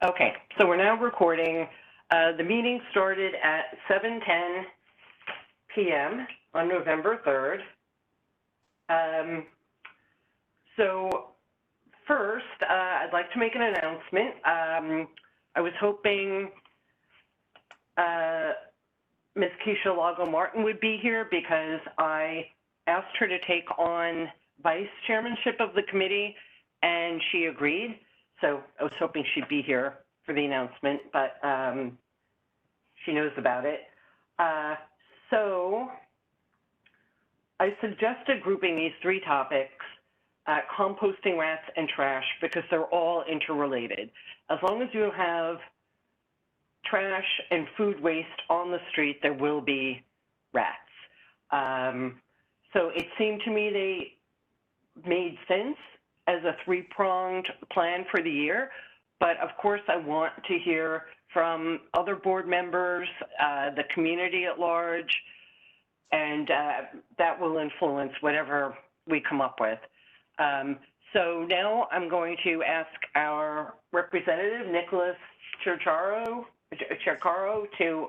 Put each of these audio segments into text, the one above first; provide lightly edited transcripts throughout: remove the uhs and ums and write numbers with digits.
Okay, so we're now recording. The meeting started at 7:10 p.m. on November 3rd. So first, I'd like to make an announcement. I was hoping Ms. Keisha Lago-Martin would be here because I asked her to take on vice chairmanship of the committee, and she agreed. So I was hoping she'd be here for the announcement, but she knows about it. So I suggested grouping these three topics, composting, rats, and trash, because they're all interrelated. As long as you have trash and food waste on the street, there will be rats. So it seemed to me they made sense as a three-pronged plan for the year. But of course, I want to hear from other board members, the community at large, and that will influence whatever we come up with. So now I'm going to ask our representative, Nicholas Cercaro, to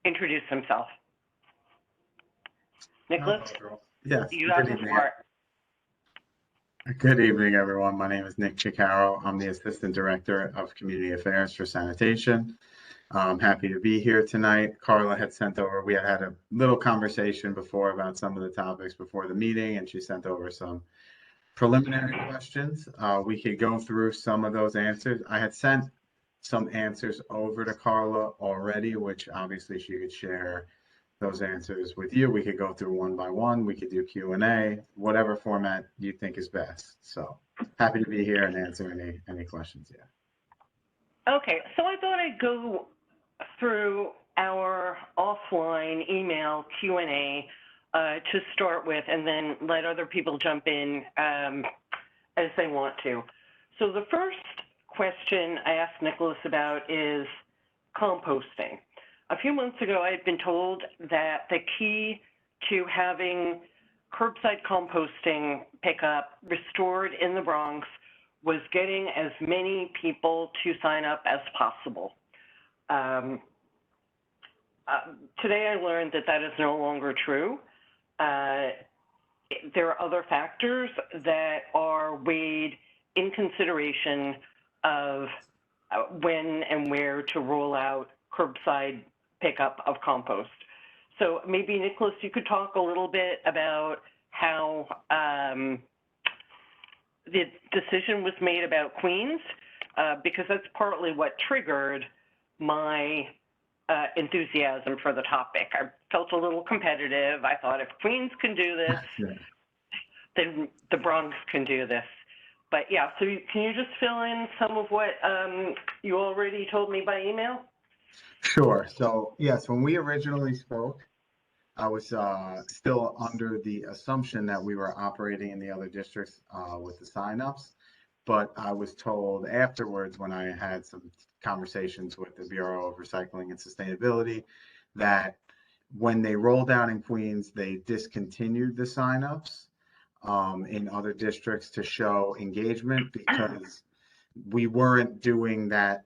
introduce himself. Nicholas, yes, you have the floor. Good evening, everyone. My name is Nick Ciccaro. I'm the Assistant Director of Community Affairs for Sanitation. I'm happy to be here tonight. Carla had sent over, we had a little conversation before about some of the topics before the meeting, and she sent over some preliminary questions. We could go through some of those answers. I had sent some answers over to Carla already, which obviously she could share those answers with you. We could go through one by one. We could do Q&A, whatever format you think is best. So happy to be here and answer any questions. Yeah. Okay, so I thought I'd go through our offline email Q&A to start with, and then let other people jump in as they want to. So the first question I asked Nicholas about is composting. A few months ago, I had been told that the key to having curbside composting pickup restored in the Bronx was getting as many people to sign up as possible. Today, I learned that that is no longer true. There are other factors that are weighed in consideration of when and where to roll out curbside pickup of compost. So maybe, Nicholas, you could talk a little bit about how the decision was made about Queens, because that's partly what triggered my enthusiasm for the topic. I felt a little competitive. I thought if Queens can do this, then the Bronx can do this. But yeah, so can you just fill in some of what you already told me by email? Sure. So yes, when we originally spoke, I was still under the assumption that we were operating in the other districts with the signups, but I was told afterwards when I had some conversations with the Bureau of Recycling and Sustainability that when they rolled out in Queens, they discontinued the signups in other districts to show engagement because we weren't doing that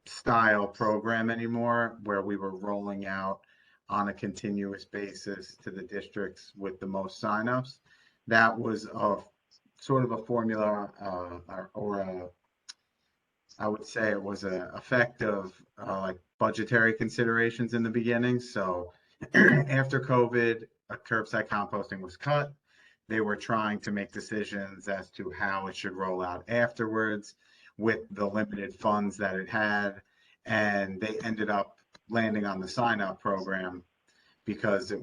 style program anymore where we were rolling out on a continuous basis to the districts with the most signups. That was a sort of a formula I would say it was an effect of like budgetary considerations in the beginning. So after COVID, curbside composting was cut. They were trying to make decisions as to how it should roll out afterwards with the limited funds that it had. And they ended up landing on the sign up program because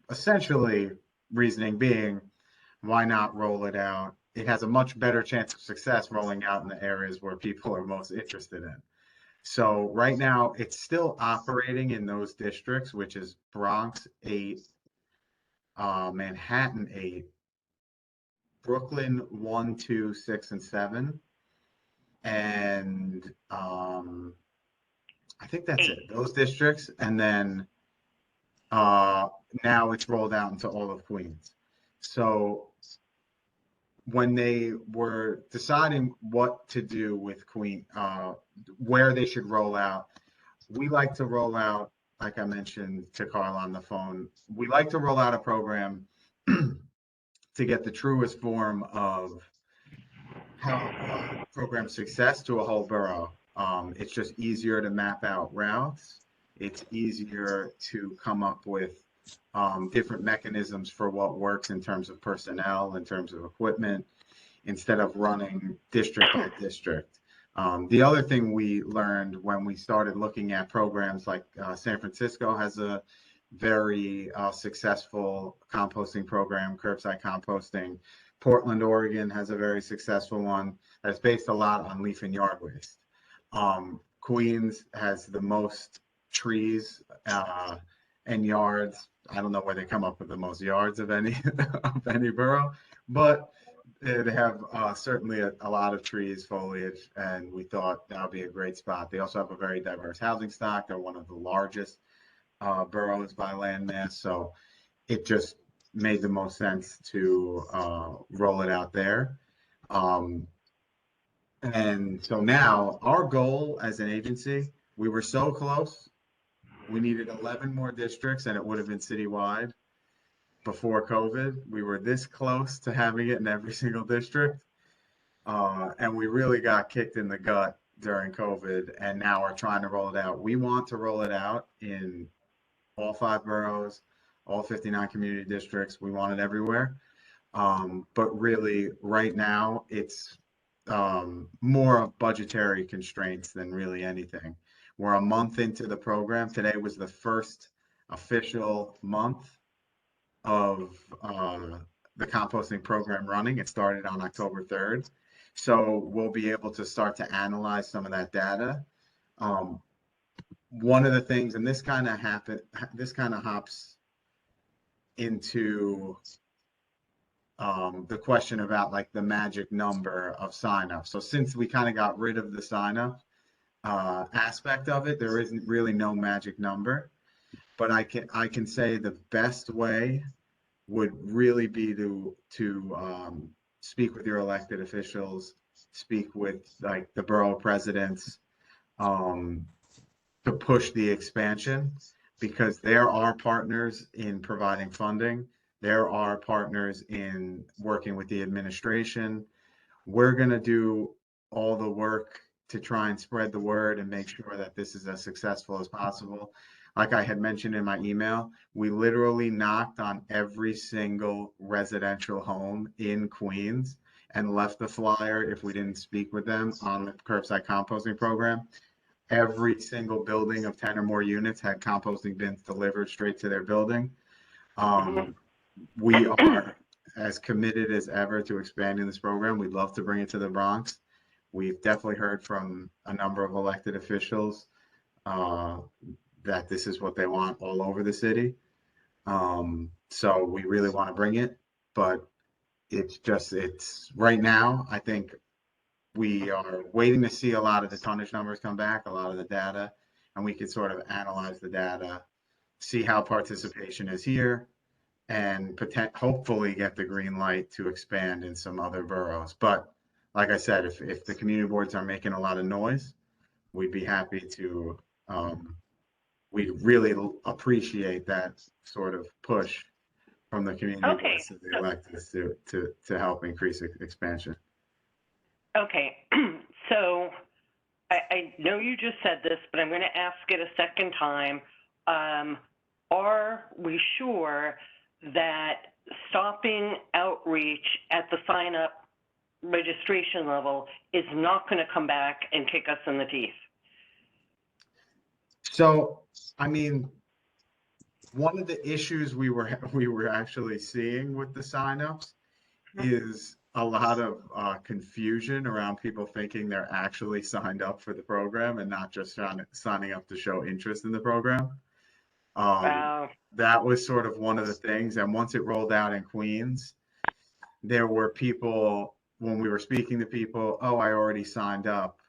essentially reasoning being, why not roll it out? It has a much better chance of success rolling out in the areas where people are most interested in. So right now it's still operating in those districts, which is Bronx 8, Manhattan 8, Brooklyn 1, 2, 6, and 7. And I think that's it, those districts. And then now it's rolled out into all of Queens. So when they were deciding what to do with where they should roll out, we like to roll out, like I mentioned to Carl on the phone, we like to roll out a program to get the truest form of how program success to a whole borough. It's just easier to map out routes. It's easier to come up with different mechanisms for what works in terms of personnel, in terms of equipment, instead of running district by district. The other thing we learned when we started looking at programs like San Francisco has a very successful composting program, curbside composting. Portland, Oregon has a very successful one that's based a lot on leaf and yard waste. Queens has the most trees and yards. I don't know where they come up with the most yards of any of any borough, but they have certainly a lot of trees, foliage, and we thought that would be a great spot. They also have a very diverse housing stock. They're one of the largest boroughs by land mass, so it just made the most sense to roll it out there. And so now our goal as an agency, we were so close. We needed 11 more districts, and it would have been citywide before COVID. We were this close to having it in every single district. And we really got kicked in the gut during COVID, and now we're trying to roll it out. We want to roll it out in all 5 boroughs, all 59 community districts. We want it everywhere. But really, right now, it's more of budgetary constraints than really anything. We're a month into the program. Today was the first official month of the composting program running. It started on October 3rd. So we'll be able to start to analyze some of that data. One of the things, and this kind of hops into the question about like the magic number of signups. So since we kind of got rid of the signup aspect of it, there isn't really no magic number. But I can say the best way would really be to speak with your elected officials, speak with like the borough presidents, to push the expansion, because there are partners in providing funding. There are partners in working with the administration. We're going to do all the work to try and spread the word and make sure that this is as successful as possible. Like I had mentioned in my email, we literally knocked on every single residential home in Queens and left the flyer if we didn't speak with them on the curbside composting program. Every single building of 10 or more units had composting bins delivered straight to their building. We are as committed as ever to expanding this program. We'd love to bring it to the Bronx. We've definitely heard from a number of elected officials that this is what they want all over the city. So we really want to bring it, but it's right now, I think we are waiting to see a lot of the tonnage numbers come back, a lot of the data, and we can sort of analyze the data, see how participation is here, and hopefully get the green light to expand in some other boroughs. But like I said, if the community boards are making a lot of noise, we'd be happy to, we'd really appreciate that sort of push from the community boards to the electeds to help increase expansion. Okay, so I know you just said this, but I'm going to ask it a second time. Are we sure that stopping outreach at the sign-up registration level is not going to come back and kick us in the teeth? So, I mean, one of the issues we were actually seeing with the signups is a lot of confusion around people thinking they're actually signed up for the program and not just signing up to show interest in the program. Wow. That was sort of one of the things. And once it rolled out in Queens, there were people, when we were speaking to people, oh, I already signed up.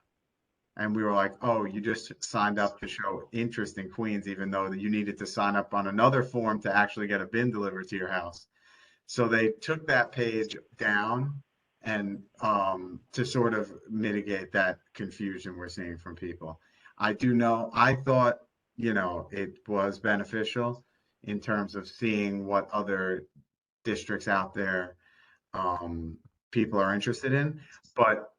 And we were like, oh, you just signed up to show interest in Queens, even though you needed to sign up on another form to actually get a bin delivered to your house. So they took that page down and to sort of mitigate that confusion we're seeing from people. I do know, I thought, it was beneficial in terms of seeing what other districts out there people are interested in, but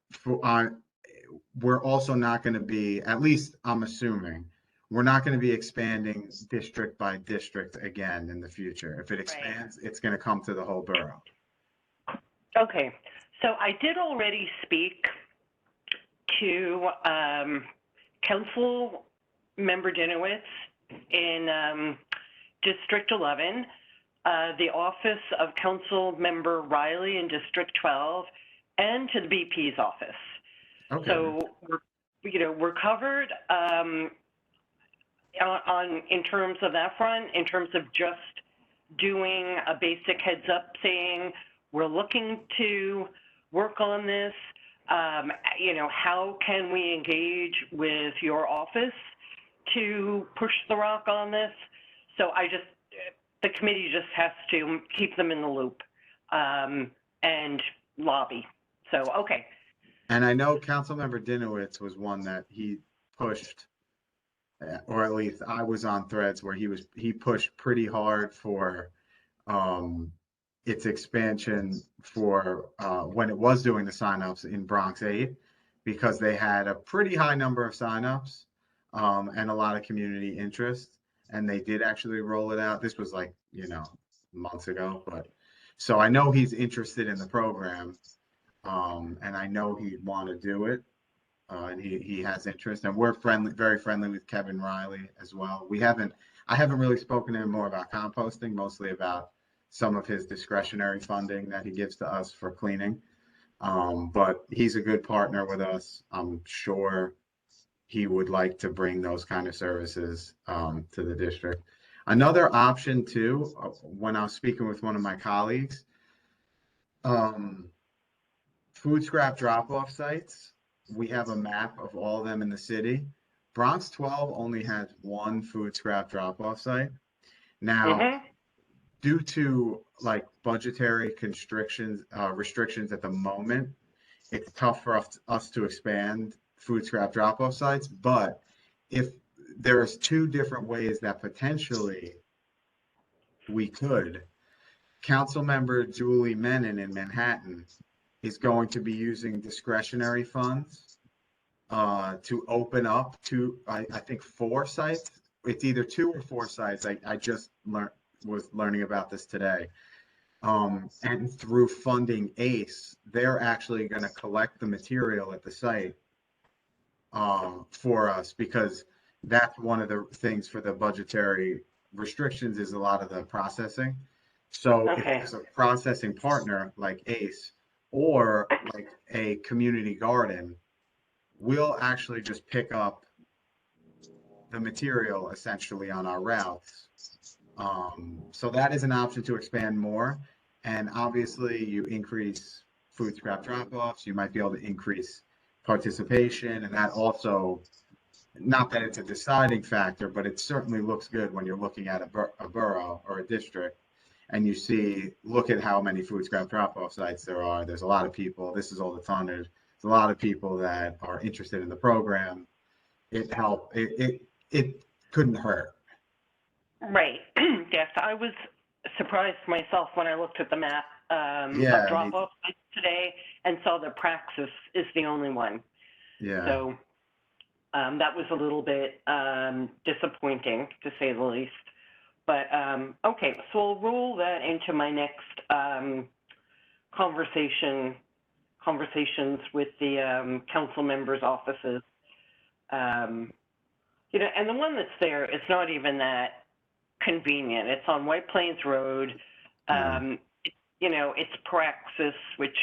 we're also not going to be, at least I'm assuming, we're not going to be expanding district by district again in the future. If it Right. expands, it's going to come to the whole borough. Okay. So I did already speak to Council Member Dinowitz in District 11, the office of Council Member Riley in District 12, and to the BP's office. Okay. So we're covered in terms of that front, in terms of just doing a basic heads up saying we're looking to work on this. How can we engage with your office to push the rock on this? So the committee just has to keep them in the loop and lobby. So, okay. And I know Councilmember Dinowitz was one that he pushed, or at least I was on threads where he pushed pretty hard for its expansion for when it was doing the signups in Bronx 8, because they had a pretty high number of signups and a lot of community interest, and they did actually roll it out. This was like, months ago, but so I know he's interested in the program, and I know he'd want to do it. And he has interest, and we're very friendly with Kevin Riley as well. I haven't really spoken to him more about composting, mostly about some of his discretionary funding that he gives to us for cleaning. But he's a good partner with us. I'm sure he would like to bring those kind of services to the district. Another option too, when I was speaking with one of my colleagues, food scrap drop-off sites. We have a map of all of them in the city. Bronx 12 only has one food scrap drop-off site. Now, due to like budgetary restrictions at the moment, it's tough for us to expand food scrap drop-off sites. But if there's two different ways that potentially we could, Councilmember Julie Menon in Manhattan is going to be using discretionary funds to open up I think 4 sites. It's either 2 or 4 sites. I just was learning about this today. And through funding ACE, they're actually going to collect the material at the site for us, because that's one of the things for the budgetary restrictions is a lot of the processing. So if there's a processing partner like ACE or like a community garden, we'll actually just pick up the material essentially on our routes. So that is an option to expand more. And obviously you increase food scrap drop-offs, you might be able to increase participation. And that also, not that it's a deciding factor, but it certainly looks good when you're looking at a borough or a district and you look at how many food scrap drop-off sites there are. There's a lot of people. This is all the tonnage. There's a lot of people that are interested in the program. It helped. It couldn't hurt. Right. Yes, I was surprised myself when I looked at the map of drop-off sites today and saw that Praxis is the only one. Yeah. So that was a little bit disappointing, to say the least. But okay, so I'll roll that into my next conversations with the council members' offices. And the one that's there is not even that convenient. It's on White Plains Road. It's Praxis, which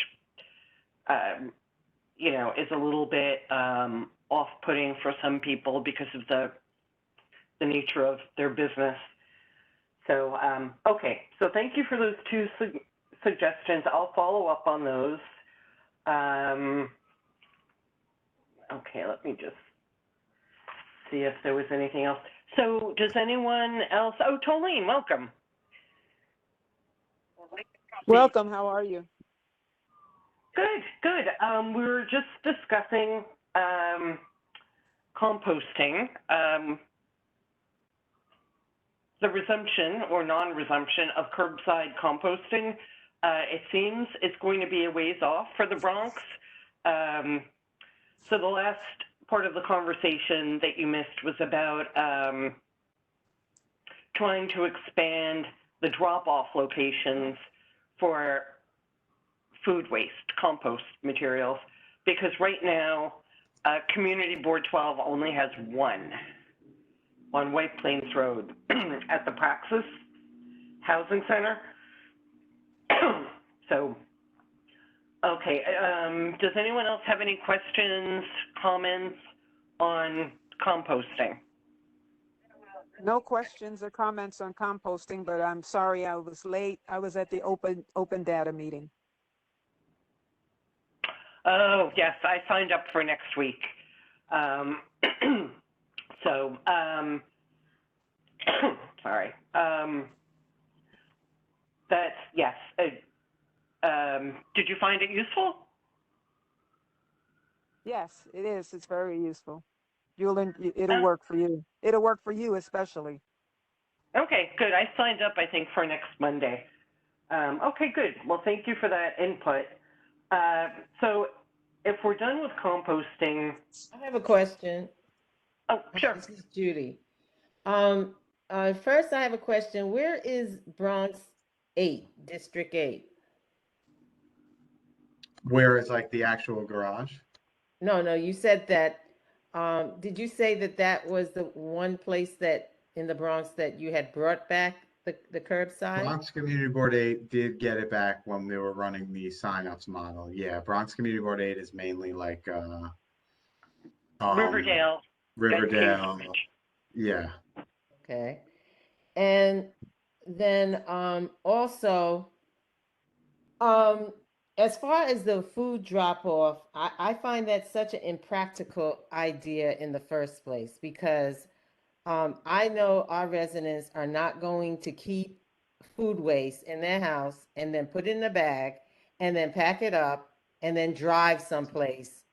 is a little bit off-putting for some people because of the nature of their business. So, okay. So thank you for those 2 suggestions. I'll follow up on those. Okay, let me just see if there was anything else. So does anyone else? Oh, Tolene, welcome. Welcome. How are you? Good, good. We were just discussing composting, the resumption or non-resumption of curbside composting. It seems it's going to be a ways off for the Bronx. So the last part of the conversation that you missed was about trying to expand the drop-off locations for food waste, compost materials, because right now, Community Board 12 only has one on White Plains Road at the Praxis Housing Center. So, okay, does anyone else have any questions, comments on composting? No questions or comments on composting, but I'm sorry I was late. I was at the open data meeting. Oh, yes, I signed up for next week. So, sorry. That's, yes. Did you find it useful? Yes, it is. It's very useful. It'll work for you. It'll work for you especially. Okay, good. I signed up, I think, for next Monday. Okay, good. Well, thank you for that input. So if we're done with composting. I have a question. Oh, sure. This is Judy. First, I have a question. Where is Bronx 8, District 8? Where is like the actual garage? No, you said that, did you say that that was the one place that in the Bronx that you had brought back the curbside? Bronx Community Board 8 did get it back when they were running the signups model. Yeah, Bronx Community Board 8 is mainly like Riverdale. Riverdale. Yeah. Okay. And then also, as far as the food drop off, I find that such an impractical idea in the first place, because I know our residents are not going to keep food waste in their house and then put it in a bag and then pack it up and then drive someplace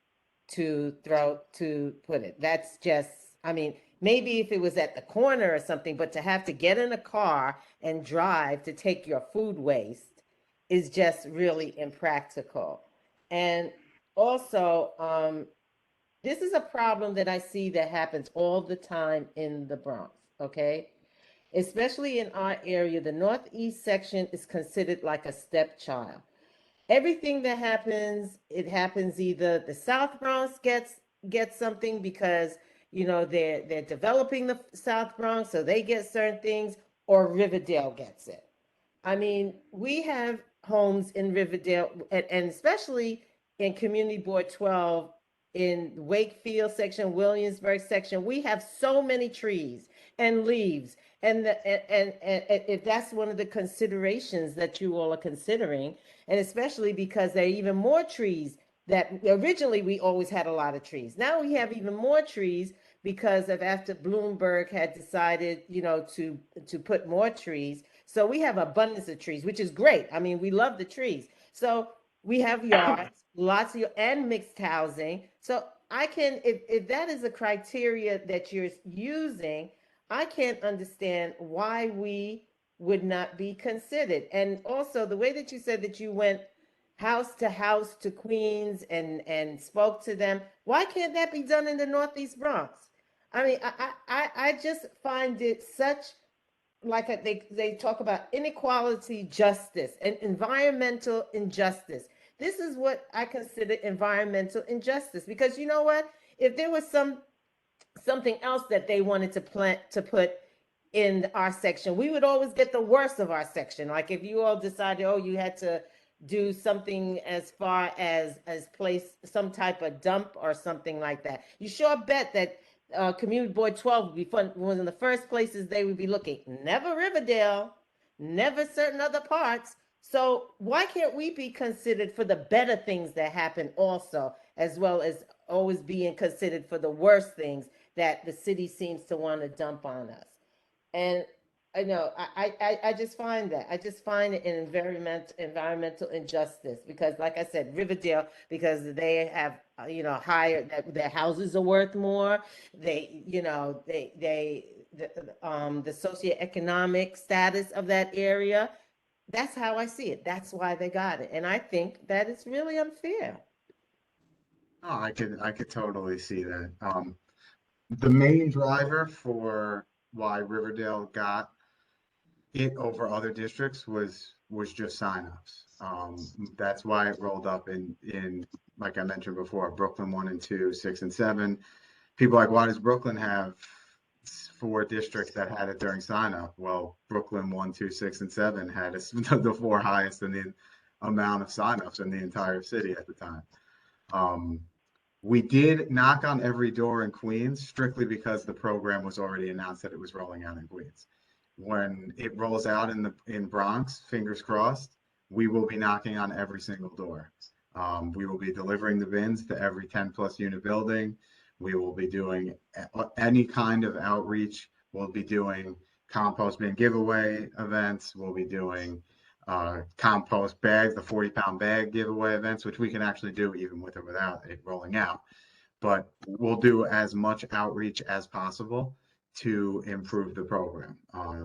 to put it. That's just, I mean, maybe if it was at the corner or something, but to have to get in a car and drive to take your food waste is just really impractical. And also, this is a problem that I see that happens all the time in the Bronx, okay? Especially in our area, the northeast section is considered like a stepchild. Everything that happens, it happens either the South Bronx gets something because, you know, they're developing the South Bronx, so they get certain things, or Riverdale gets it. I mean, we have homes in Riverdale, and especially in Community Board 12, in Wakefield section, Williamsburg section, we have so many trees and leaves. And if that's one of the considerations that you all are considering, and especially because there are even more trees that originally we always had a lot of trees. Now we have even more trees because of after Bloomberg had decided, you know, to put more trees. So we have abundance of trees, which is great. I mean, we love the trees. So we have yards, lots of, and mixed housing. So I can, if that is a criteria that you're using, I can't understand why we would not be considered. And also the way that you said that you went house to Queens and spoke to them, why can't that be done in the Northeast Bronx? I mean, I just find it such, like they talk about inequality, justice, and environmental injustice. This is what I consider environmental injustice, because you know what? If there was something else that they wanted to put in our section, we would always get the worst of our section. Like if you all decided, oh, you had to do something as far as place some type of dump or something like that, you sure bet that Community Board 12 would be fun. One of the first places they would be looking. Never Riverdale, never certain other parts. So why can't we be considered for the better things that happen also, as well as always being considered for the worst things that the city seems to want to dump on us? And I know. I just find that. I just find it an environmental injustice because, like I said, Riverdale, because they have, higher, that their houses are worth more. They, the socioeconomic status of that area. That's how I see it. That's why they got it. And I think that it's really unfair. Oh, I could totally see that. The main driver for why Riverdale got it over other districts was just signups. That's why it rolled up in like I mentioned before, Brooklyn 1 and 2, 6 and 7. People are like, why does Brooklyn have 4 districts that had it during sign up? Well, Brooklyn 1, 2, 6, and 7 had the 4 highest in the amount of signups in the entire city at the time. We did knock on every door in Queens strictly because the program was already announced that it was rolling out in Queens. When it rolls out in Bronx, fingers crossed, we will be knocking on every single door. We will be delivering the bins to every 10+ unit building. We will be doing any kind of outreach. We'll be doing compost bin giveaway events. We'll be doing compost bags, the 40-pound bag giveaway events, which we can actually do even with or without it rolling out. But we'll do as much outreach as possible to improve the program.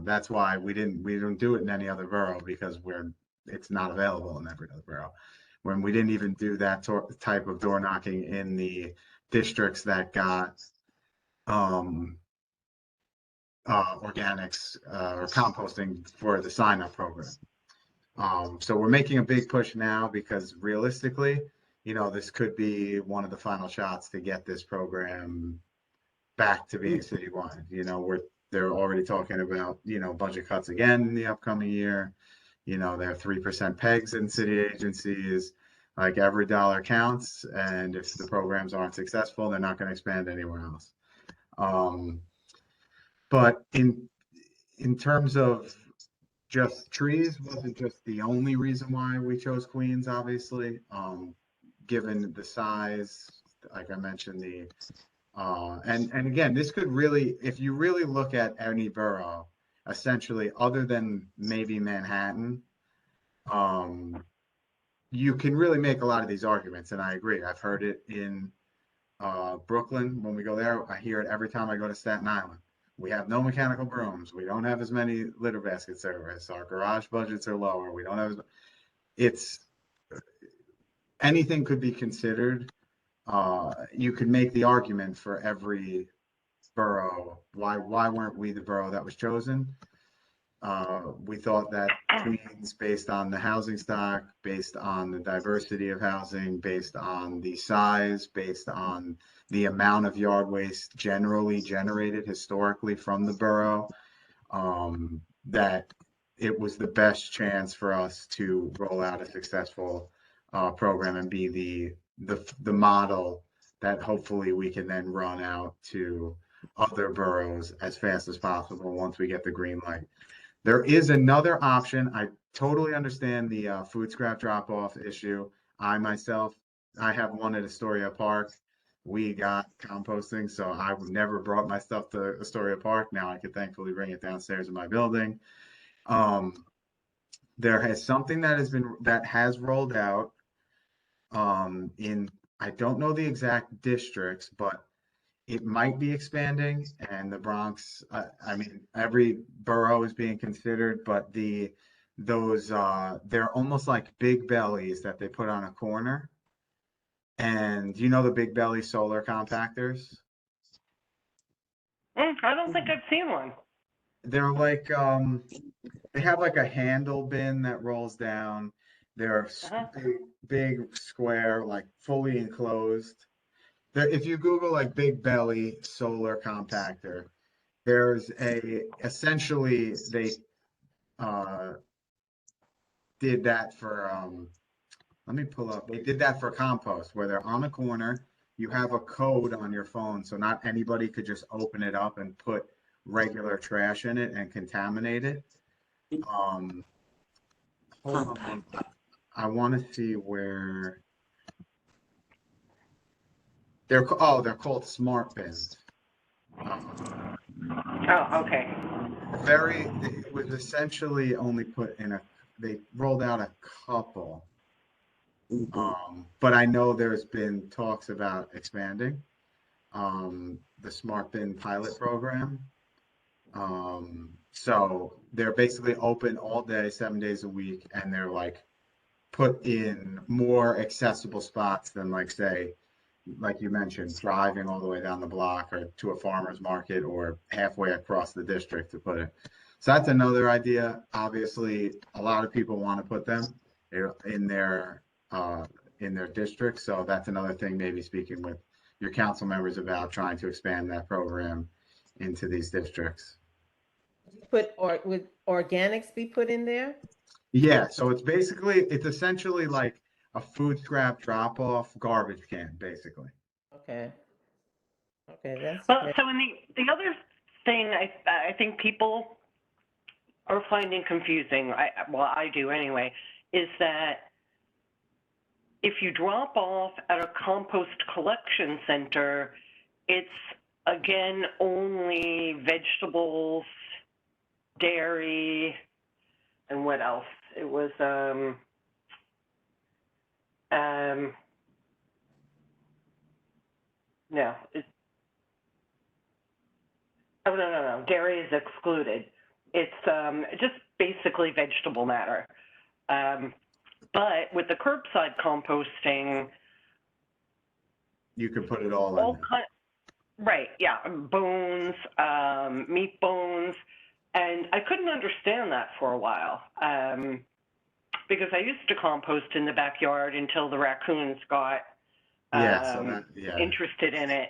That's why we don't do it in any other borough, because it's not available in every other borough. When we didn't even do that type of door knocking in the districts that got organics or composting for the sign up program. So we're making a big push now because realistically, this could be one of the final shots to get this program back to being citywide. They're already talking about, budget cuts again in the upcoming year. They have 3% pegs in city agencies. Like, every dollar counts, and if the programs aren't successful, they're not going to expand anywhere else. But in terms of just trees, wasn't just the only reason why we chose Queens, obviously. Given the size, like I mentioned, and again, this could really, if you really look at any borough, essentially, other than maybe Manhattan, you can really make a lot of these arguments, and I agree. I've heard it in Brooklyn when we go there. I hear it every time I go to Staten Island. We have no mechanical brooms. We don't have as many litter basket service. Our garage budgets are lower. We don't have anything could be considered. You could make the argument for every borough. Why weren't we the borough that was chosen? We thought that Queens, based on the housing stock, based on the diversity of housing, based on the size, based on the amount of yard waste generally generated historically from the borough, that it was the best chance for us to roll out a successful program and be the model that hopefully we can then run out to other boroughs as fast as possible once we get the green light. There is another option. I totally understand the food scrap drop-off issue. I have one at Astoria Park. We got composting, so I never brought my stuff to Astoria Park. Now I could thankfully bring it downstairs in my building. There has something that has rolled out in, I don't know the exact districts, but it might be expanding, and the Bronx, I mean, every borough is being considered, but they're almost like big bellies that they put on a corner. And the big belly solar compactors? I don't think I've seen one. They're like, they have like a handle bin that rolls down. They're big square, like fully enclosed. If you Google like big belly solar compactor, there's essentially they did that for let me pull up. They did that for compost, where they're on a corner. You have a code on your phone, so not anybody could just open it up and put regular trash in it and contaminate it. Hold on. I want to see where they're called smart bins. Oh, okay. It was essentially only put in they rolled out a couple. But I know there's been talks about expanding the Smart Bin pilot program. So they're basically open all day, 7 days a week, and they're like put in more accessible spots than like say, like you mentioned, driving all the way down the block or to a farmer's market or halfway across the district to put it. So that's another idea. Obviously, a lot of people want to put them in their district. So that's another thing, maybe speaking with your council members about trying to expand that program into these districts. Would organics be put in there? Yeah, so it's essentially like a food scrap drop off garbage can, basically. Okay. Okay, that's Well, great. so in the other thing I think people are finding confusing, I do anyway, is that if you drop off at a compost collection center, it's again only vegetables, dairy, and what else? It was no, no. Dairy is excluded. It's just basically vegetable matter. But with the curbside composting, You can put it all in there. Right, yeah, bones, meat bones, and I couldn't understand that for a while because I used to compost in the backyard until the raccoons got interested in it.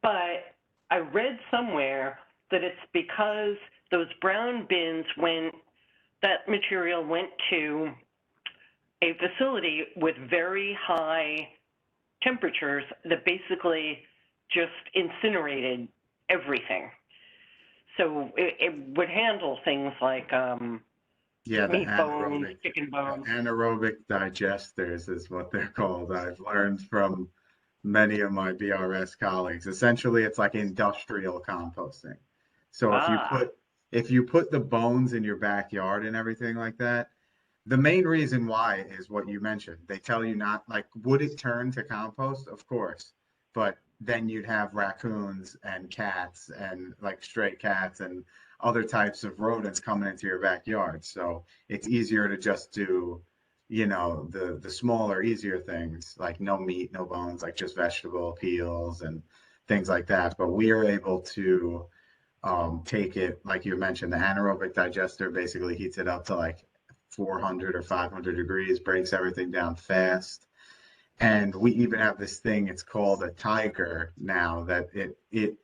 But I read somewhere that it's because those brown bins that material went to a facility with very high temperatures that basically just incinerated everything. So it would handle things like meat bones, chicken bones. Anaerobic digesters is what they're called. I've learned from many of my BRS colleagues. Essentially, it's like industrial composting. So if you put the bones in your backyard and everything like that, the main reason why is what you mentioned. They tell you not, like, would it turn to compost? Of course. But then you'd have raccoons and cats and like stray cats and other types of rodents coming into your backyard. So it's easier to just do, the smaller, easier things like no meat, no bones, like just vegetable peels and things like that. But we are able to take it, like you mentioned, the anaerobic digester basically heats it up to like 400 or 500 degrees, breaks everything down fast. And we even have this thing, it's called a tiger now, that it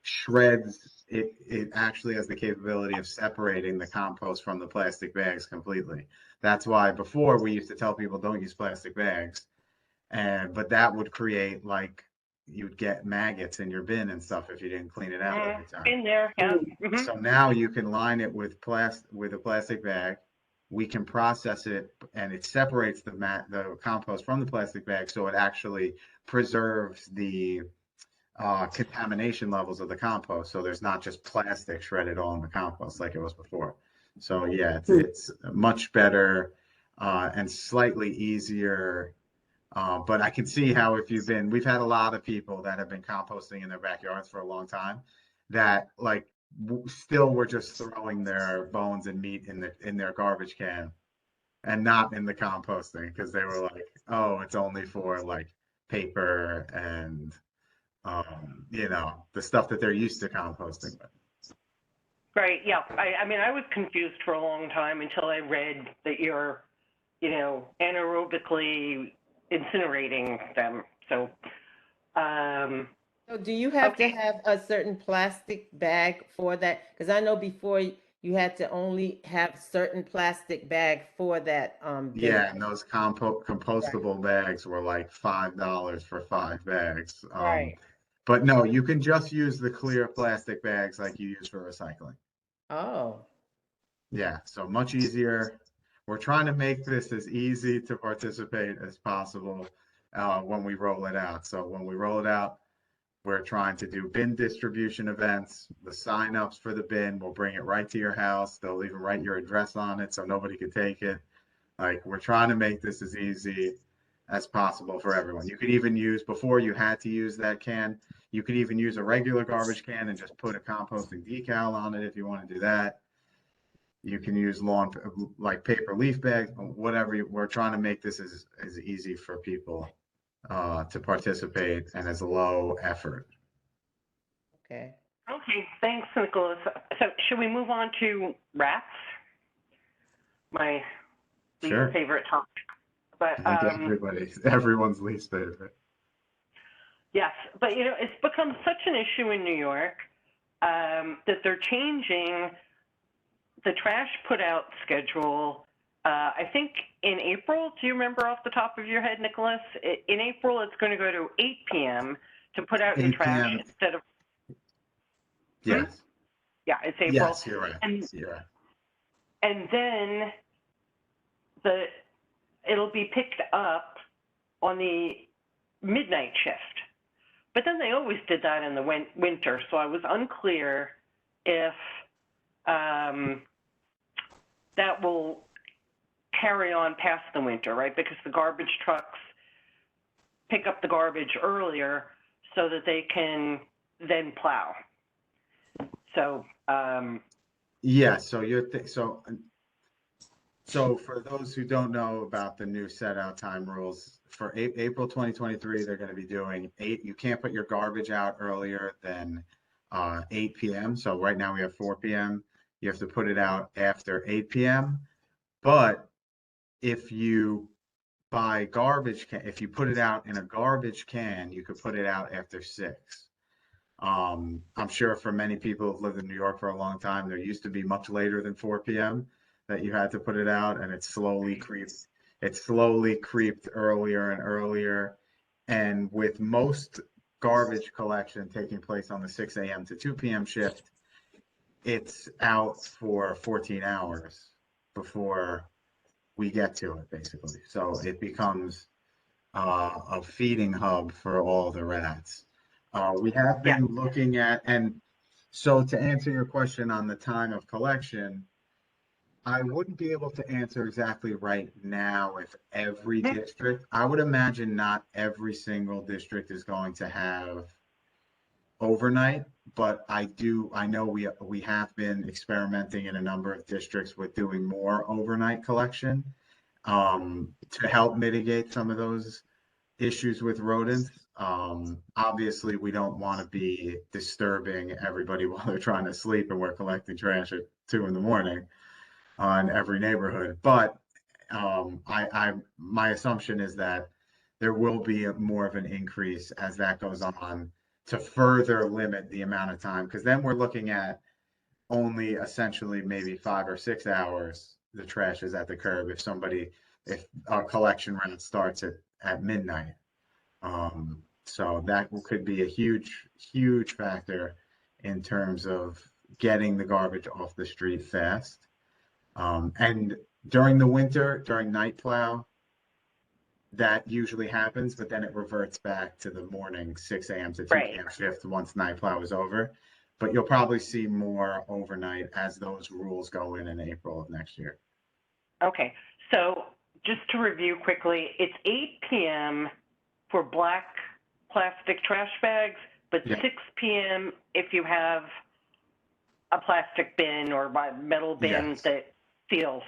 shreds, it actually has the capability of separating the compost from the plastic bags completely. That's why before we used to tell people don't use plastic bags. But that would create like you'd get maggots in your bin and stuff if you didn't clean it out every time. In there, yeah. So now you can line it with a plastic bag. We can process it, and it separates the compost from the plastic bag, so it actually preserves the contamination levels of the compost. So there's not just plastic shredded all in the compost like it was before. So yeah, it's much better and slightly easier. But I can see how we've had a lot of people that have been composting in their backyards for a long time that like still were just throwing their bones and meat in their garbage can and not in the composting because they were like, oh, it's only for like paper and the stuff that they're used to composting with. Right, yeah. I mean, I was confused for a long time until I read that you're, anaerobically incinerating them. So, So do you have to have a certain plastic bag for that? Because I know before you had to only have certain plastic bag for that. Yeah, and those compostable bags were like $5 for 5 bags. right. But no, you can just use the clear plastic bags like you use for recycling. Oh. Yeah, so much easier. We're trying to make this as easy to participate as possible when we roll it out. So when we roll it out, We're trying to do bin distribution events. The sign-ups for the bin, we'll bring it right to your house. They'll even write your address on it so nobody can take it. Like, we're trying to make this as easy as possible for everyone. You could even use, before you had to use that can, you could even use a regular garbage can and just put a composting decal on it if you want to do that. You can use lawn, like paper leaf bags, whatever. We're trying to make this as easy for people to participate and as low effort. Okay. Okay, thanks, Nicholas. So should we move on to rats? My least Sure. favorite topic. But I think everyone's least favorite. yes, but you know, it's become such an issue in New York that they're changing the trash put out schedule. I think in April, do you remember off the top of your head, Nicholas? In April, it's going to go to 8 p.m. to put out your 8 trash p.m. instead of. Yes. Yeah, it's April. Yes, you're right. And, You're right. and then it'll be picked up on the midnight shift. But then they always did that in the winter, so I was unclear if that will carry on past the winter, right? Because the garbage trucks pick up the garbage earlier so that they can then plow. So yeah, so so for those who don't know about the new set out time rules, for April 2023, they're going to be doing 8. You can't put your garbage out earlier than 8 p.m. So right now we have 4 p.m. You have to put it out after 8 p.m. But if you buy garbage can, if you put it out in a garbage can, you could put it out after 6. I'm sure for many people who've lived in New York for a long time, there used to be much later than 4 p.m. that you had to put it out, and it slowly creeped earlier and earlier. And with most garbage collection taking place on the 6 a.m. to 2 p.m. shift, it's out for 14 hours before we get to it, basically. So it becomes a feeding hub for all the rats. We have been looking at, and so to answer your question on the time of collection, I wouldn't be able to answer exactly right now if every district, I would imagine not every single district is going to have overnight, but I know we have been experimenting in a number of districts with doing more overnight collection to help mitigate some of those issues with rodents. Obviously, we don't want to be disturbing everybody while they're trying to sleep and we're collecting trash at 2 in the morning in every neighborhood. But my assumption is that there will be more of an increase as that goes on to further limit the amount of time, because then we're looking at only essentially maybe 5 or 6 hours the trash is at the curb if a collection run starts at midnight. So that could be a huge factor in terms of getting the garbage off the street fast. And during the winter, during night plow, that usually happens, but then it reverts back to the morning 6 a.m. to 2 p.m. shift once night plow is over. But you'll probably see more overnight as those rules go in April of next year. Okay, so just to review quickly, it's 8 p.m. for black plastic trash bags, but 6 p.m. if you have a plastic bin or a metal bin that seals,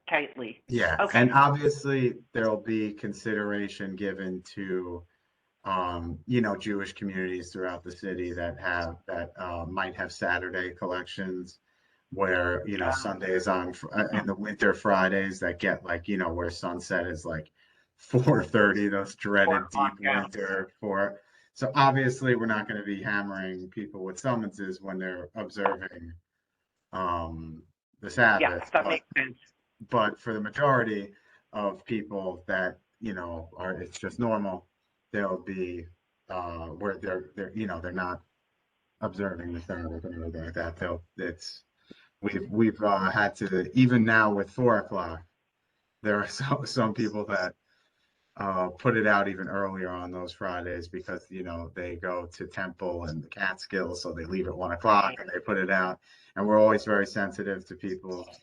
tightly. Yeah, okay. And obviously there'll be consideration given to, Jewish communities throughout the city that might have Saturday collections where, Sundays in the winter, Fridays that get where sunset is 4:30, those dreaded deep winter So obviously we're not going to be hammering people with summonses when they're observing the Sabbath. Yeah, that makes sense. But for the majority of people that, it's just normal, they'll be where they're not observing the Sabbath or anything like that. We've had to, even now with 4 o'clock, there are some people that put it out even earlier on those Fridays because, you know, they go to Temple and the Catskills, so they leave at 1 o'clock and they put it out. And we're always very sensitive to people's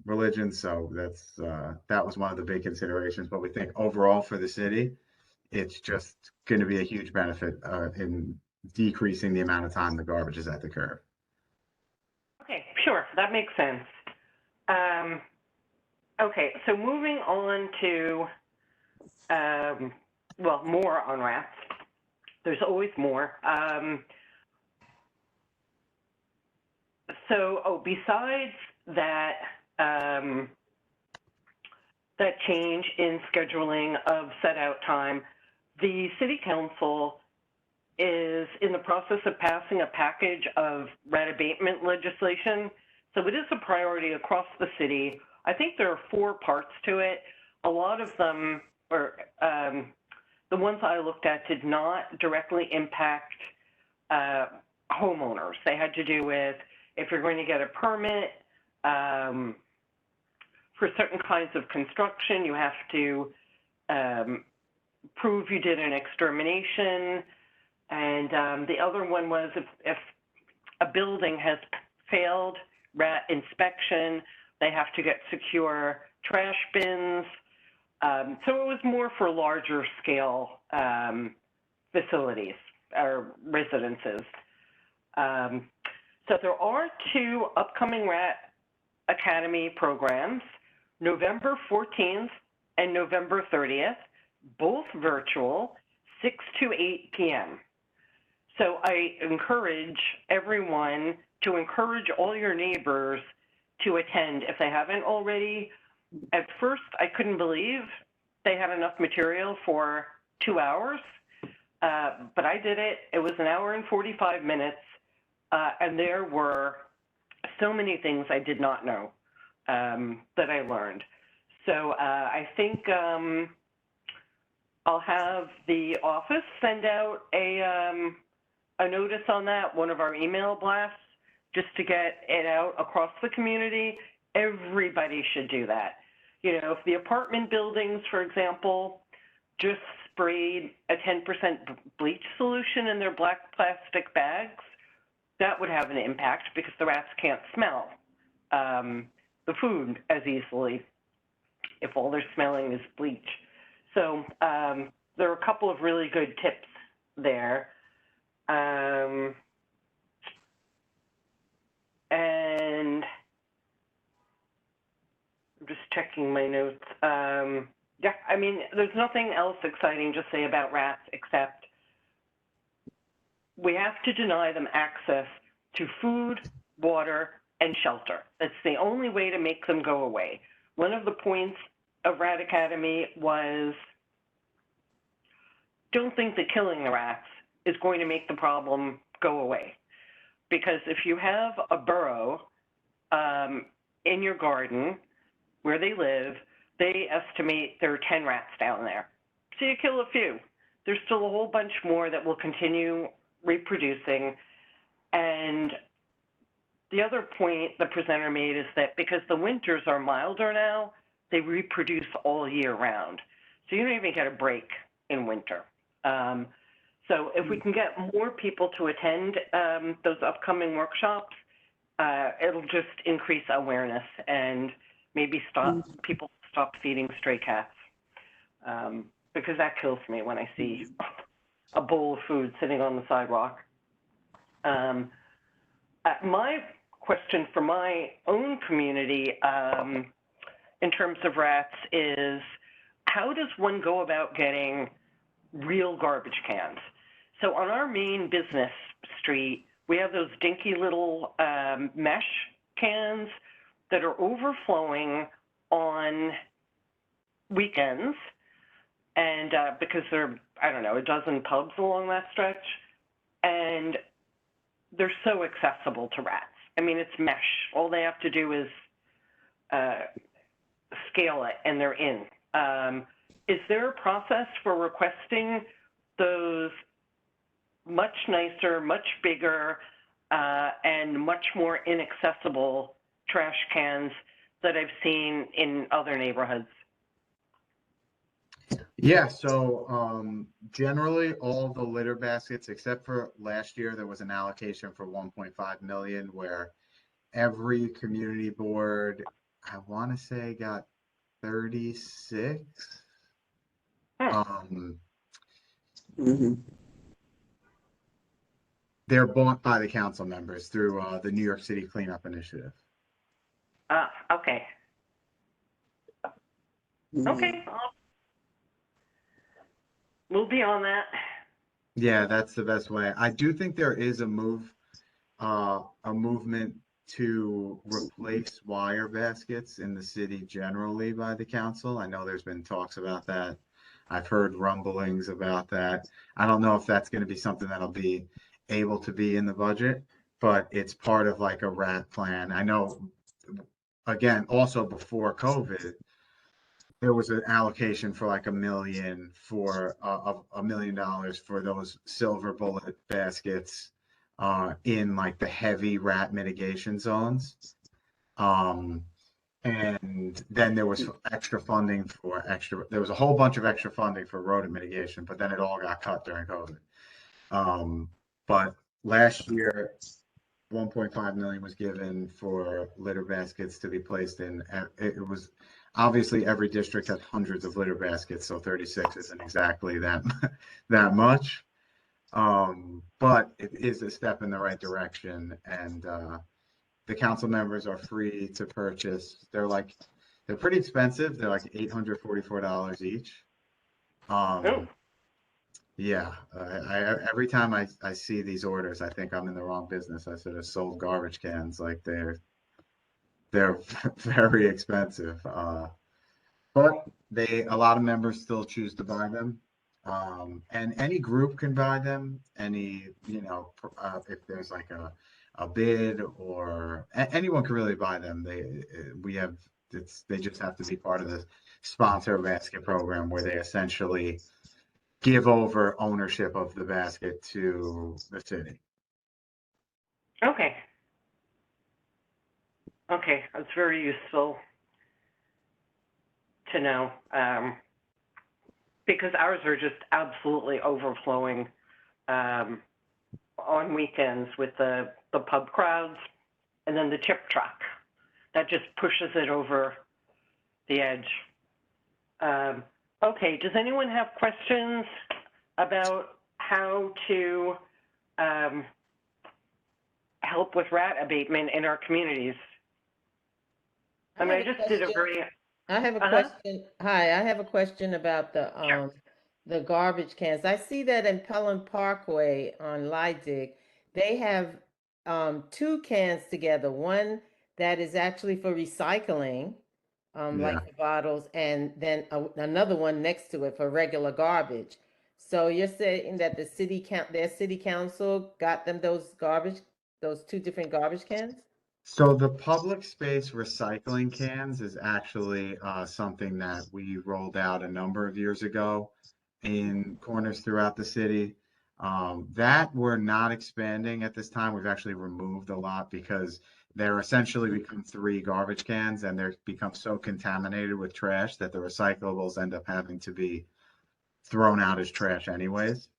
religion, so that was one of the big considerations. But we think overall for the city, it's just going to be a huge benefit in decreasing the amount of time the garbage is at the curb. Okay, sure, that makes sense. Okay, so moving on to, well, more on rats. There's always more. Besides that, that change in scheduling of set out time, the City Council is in the process of passing a package of rat abatement legislation. So it is a priority across the city. I think there are 4 parts to it. A lot of them, or the ones I looked at, did not directly impact homeowners. They had to do with if you're going to get a permit for certain kinds of construction, you have to prove you did an extermination. And the other one was if a building has failed rat inspection, they have to get secure trash bins. So it was more for larger scale facilities or residences. So there are 2 upcoming Rat Academy programs, November 14th and November 30th, both virtual, 6 to 8 p.m. So I encourage everyone to encourage all your neighbors to attend if they haven't already. At first, I couldn't believe they had enough material for 2 hours, but I did it. It was 1 hour and 45 minutes, and there were so many things I did not know that I learned. So I think I'll have the office send out a notice on that, one of our email blasts, just to get it out across the community. Everybody should do that. You know, if the apartment buildings, for example, just sprayed a 10% bleach solution in their black plastic bags, that would have an impact because the rats can't smell the food as easily if all they're smelling is bleach. So there are a couple of really good tips there. And I'm just checking my notes. Yeah, I mean, there's nothing else exciting to say about rats except we have to deny them access to food, water, and shelter. That's the only way to make them go away. One of the points of Rat Academy was don't think that killing the rats is going to make the problem go away. Because if you have a burrow in your garden where they live, they estimate there are 10 rats down there. So you kill a few. There's still a whole bunch more that will continue reproducing. And the other point the presenter made is that because the winters are milder now, they reproduce all year round. So you don't even get a break in winter. So if we can get more people to attend those upcoming workshops, it'll just increase awareness and maybe people stop feeding stray cats. Because that kills me when I see a bowl of food sitting on the sidewalk. My question for my own community in terms of rats is, how does one go about getting real garbage cans? So on our main business street, we have those dinky little mesh cans that are overflowing on weekends. And because there are, I don't know, a dozen pubs along that stretch, and they're so accessible to rats. I mean, it's mesh. All they have to do is scale it, and they're in. Is there a process for requesting those much nicer, much bigger, and much more inaccessible trash cans that I've seen in other neighborhoods? Yeah, so generally all the litter baskets, except for last year, there was an allocation for 1.5 million where every community board, I want to say, got 36. Hmm. Um, Mhm. they're bought by the council members through the New York City Cleanup Initiative. Okay. Mhm. Okay. We'll be on that. Yeah, that's the best way. I do think there is a movement to replace wire baskets in the city generally by the council. I know there's been talks about that. I've heard rumblings about that. I don't know if that's going to be something that'll be able to be in the budget, but it's part of like a rat plan. I know, again, also before COVID, there was an allocation for like $1 million for those silver bullet baskets in like the heavy rat mitigation zones. Um, and then there was there was a whole bunch of extra funding for rodent mitigation, but then it all got cut during COVID. But last year, 1.5 million was given for litter baskets to be placed in. It was obviously every district has hundreds of litter baskets, so 36 isn't exactly that that much. But it is a step in the right direction, and the council members are free to purchase. They're pretty expensive. They're like $844 each. Oh, Um, yeah, every time I see these orders, I think I'm in the wrong business. I should have sold garbage cans. Like they're very expensive. But a lot of members still choose to buy them. And any group can buy them. If there's like a bid or anyone can really buy them. They just have to be part of the sponsor basket program where they essentially give over ownership of the basket to the city. okay. Okay, that's very useful to know. Because ours are just absolutely overflowing on weekends with the pub crowds and then the chip truck. That just pushes it over the edge. Okay, does anyone have questions about how to help with rat abatement in our communities? I mean, I just did a very... I have a question. Hi, I have a question about the garbage cans. I see that in Pelham Parkway on Lydig, they have two cans together. One that is actually for recycling, Yeah. like the bottles, and then another one next to it for regular garbage. So you're saying that their city council got them those two different garbage cans? So the public space recycling cans is actually something that we rolled out a number of years ago in corners throughout the city. That we're not expanding at this time. We've actually removed a lot because they're essentially become three garbage cans and they're become so contaminated with trash that the recyclables end up having to be thrown out as trash anyways.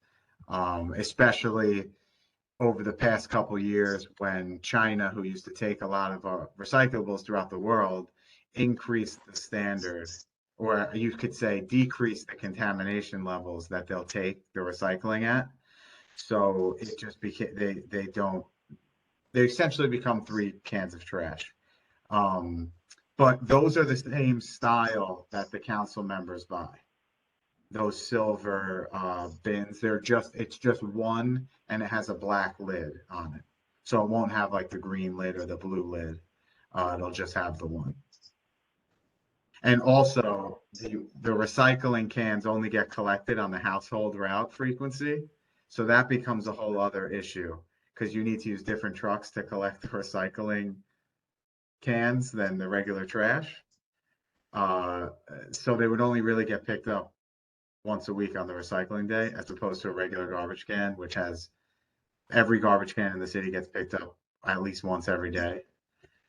Especially over the past couple years when China, who used to take a lot of our recyclables throughout the world, increased the standard, or you could say decrease the contamination levels that they'll take the recycling at. So it just became they essentially become three cans of trash. Um, but those are the same style that the council members buy. Those silver bins, it's just one and it has a black lid on it. So it won't have like the green lid or the blue lid. It'll just have the one. And also the recycling cans only get collected on the household route frequency. So that becomes a whole other issue because you need to use different trucks to collect the recycling cans than the regular trash. Uh, so they would only really get picked up once a week on the recycling day, as opposed to a regular garbage can, which has every garbage can in the city gets picked up at least once every day.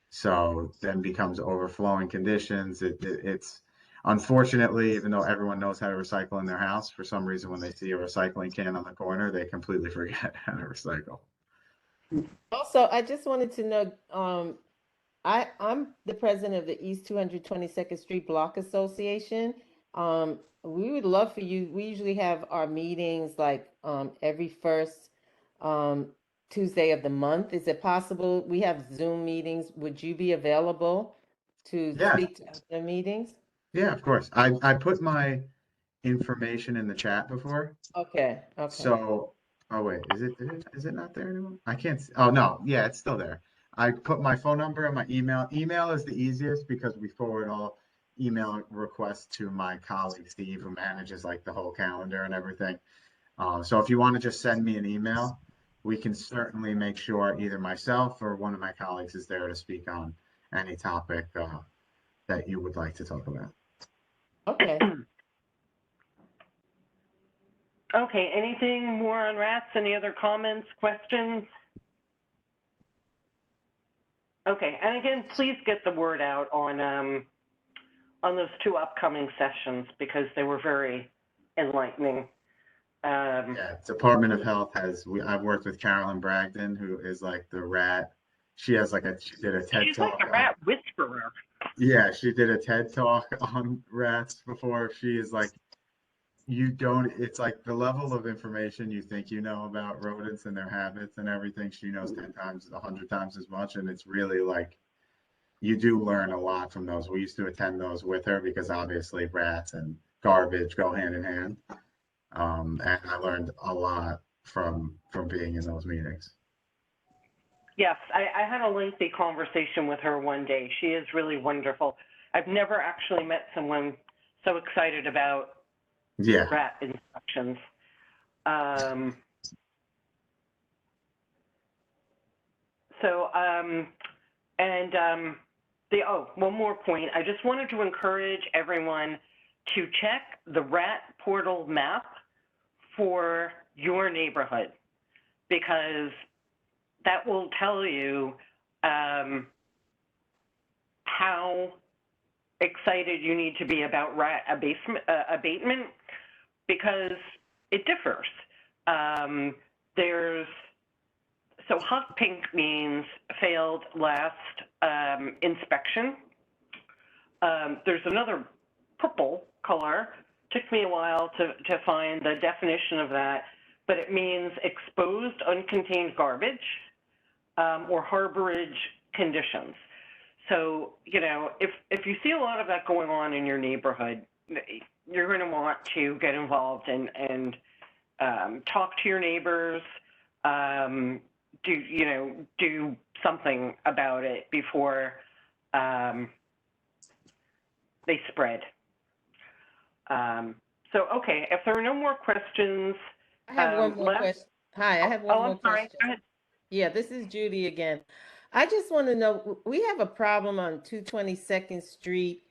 So then becomes overflowing conditions. It's Unfortunately, even though everyone knows how to recycle in their house, for some reason, when they see a recycling can on the corner, they completely forget how to recycle. Also, I just wanted to know, I'm the president of the East 222nd Street Block Association. We would love for you, we usually have our meetings like every first um, Tuesday of the month. Is it possible, we have Zoom meetings, would you be available to Yeah, speak to the meetings? yeah, of course. I put my information in the chat before. Okay, okay. So, oh wait, is it not there anymore? I can't see. Oh no, yeah, it's still there. I put my phone number and my email. Email is the easiest because we forward all email requests to my colleague Steve, who manages like the whole calendar and everything. So if you want to just send me an email, we can certainly make sure either myself or one of my colleagues is there to speak on any topic that you would like to talk about. Okay. Okay, anything more on rats? Any other comments, questions? Okay, and again, please get the word out on those 2 upcoming sessions because they were very enlightening. Yeah, Department of Health I've worked with Carolyn Bragdon, who is like the rat. She did a TED She's like talk a rat whisperer. yeah, she did a TED talk on rats before. She is like, it's like the level of information you think you know about rodents and their habits and everything. She knows 10 times, 100 times as much. And it's really like, you do learn a lot from those. We used to attend those with her because obviously rats and garbage go hand in hand. And I learned a lot from being in those meetings. Yes, I had a lengthy conversation with her one day. She is really wonderful. I've never actually met someone so excited about Yeah. rat inspections. One more point. I just wanted to encourage everyone to check the rat portal map for your neighborhood because that will tell you how excited you need to be about rat abatement because it differs. So hot pink means failed last inspection. There's another purple color. Took me a while to find the definition of that, but it means exposed uncontained garbage or harborage conditions. So, you know, if you see a lot of that going on in your neighborhood, you're going to want to get involved and talk to your neighbors, do something about it before they spread. Okay, if there are no more questions. I have one more question. Hi, I have one more I'm sorry. question. Go ahead. Yeah, this is Judy again. I just want to know, we have a problem on 222nd Street,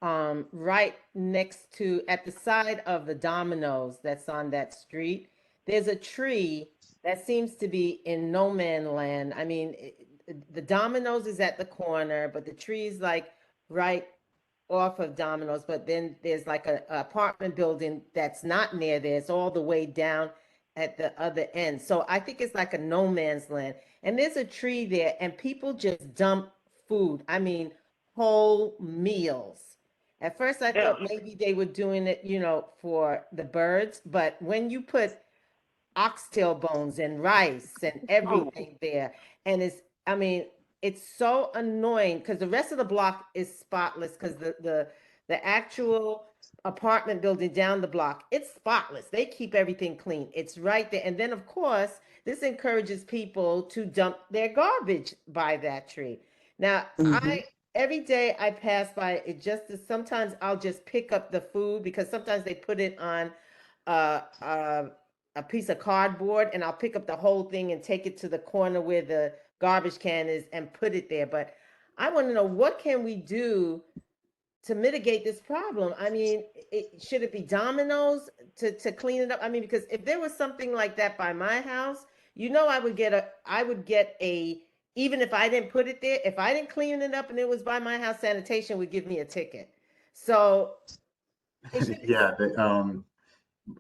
right next to, at the side of the Domino's that's on that street. There's a tree that seems to be in no man land. I mean, the Domino's is at the corner, but the tree's like right off of Domino's, but then there's like a apartment building that's not near there. It's all the way down at the other end. So I think it's like a no man's land. And there's a tree there and people just dump food. I mean, whole meals. At first I thought maybe they were doing it, you know, for the birds, but when you put oxtail bones and rice and everything there, and I mean, it's so annoying because the rest of the block is spotless because the actual apartment building down the block, it's spotless. They keep everything clean. It's right there. And then of course, this encourages people to dump their garbage by that tree. Now, every day I pass by it, sometimes I'll just pick up the food because sometimes they put it on a piece of cardboard and I'll pick up the whole thing and take it to the corner where the garbage can is and put it there. But I want to know, what can we do to mitigate this problem? I mean, should it be Domino's to clean it up? I mean, because if there was something like that by my house, you know, I would get a, even if I didn't put it there, if I didn't clean it up and it was by my house, sanitation would give me a ticket. So It should be, Yeah,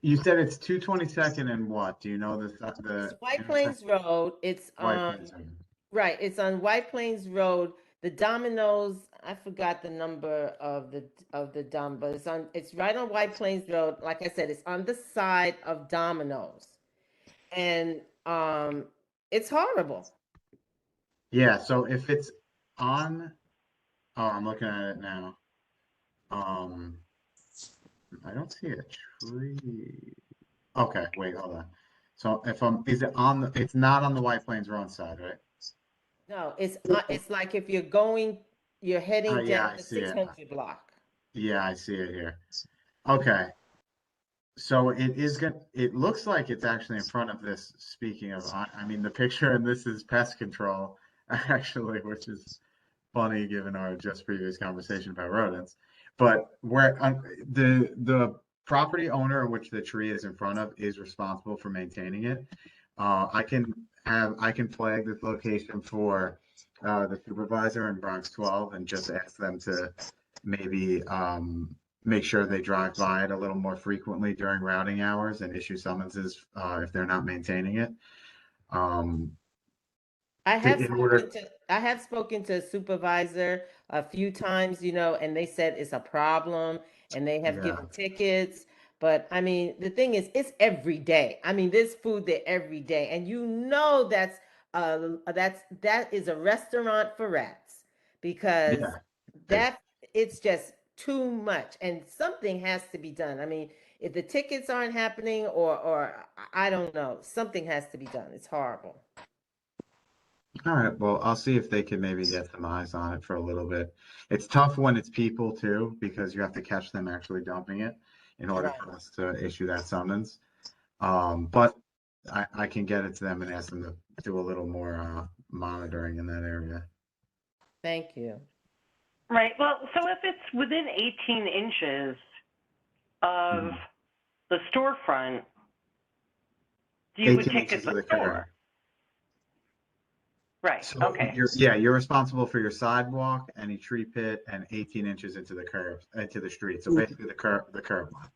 you said it's 222nd and what? Do you know it's the White Plains intersection? Road. It's White Plains. right. It's on White Plains Road. The Domino's, I forgot the number of the Dom, but it's right on White Plains Road. Like I said, it's on the side of Domino's. And it's horrible. Yeah, so if it's on, oh, I'm looking at it now. Um, I don't see a tree. Okay, wait, hold on. So if is it on it's not on the White Plains Road side, right? No, it's like if you're Oh, heading yeah, down I the see it. 600 block. Yeah, I see it here. Okay, so it looks like it's actually in front of this, speaking of, I mean, the picture and this is pest control, actually, which is funny given our just previous conversation about rodents. But where the property owner which the tree is in front of is responsible for maintaining it. I can flag this location for the supervisor in Bronx 12 and just ask them to maybe make sure they drive by it a little more frequently during routing hours and issue summonses if they're not maintaining it. Um, in order, I have spoken to a supervisor a few times, and they said it's a problem and they have yeah, given tickets. But I mean, the thing is, it's every day. I mean, there's food there every day, and that is a restaurant for rats because yeah. that it's just too much, and something has to be done. I mean, if the tickets aren't happening, or I don't know, something has to be done. It's horrible. All right, well, I'll see if they can maybe get some eyes on it for a little bit. It's tough when it's people too, because you have to catch them actually dumping it in order Right. for us to issue that summons. But I can get it to them and ask them to do a little more monitoring in that area. Thank you. Right. Well, so if it's within 18 inches of Mhm. the storefront, you would 18 ticket inches the of the curb. store. Right. So Okay. you're responsible for your sidewalk, any tree pit, and 18 inches into the curb, into the street. So basically the curb line.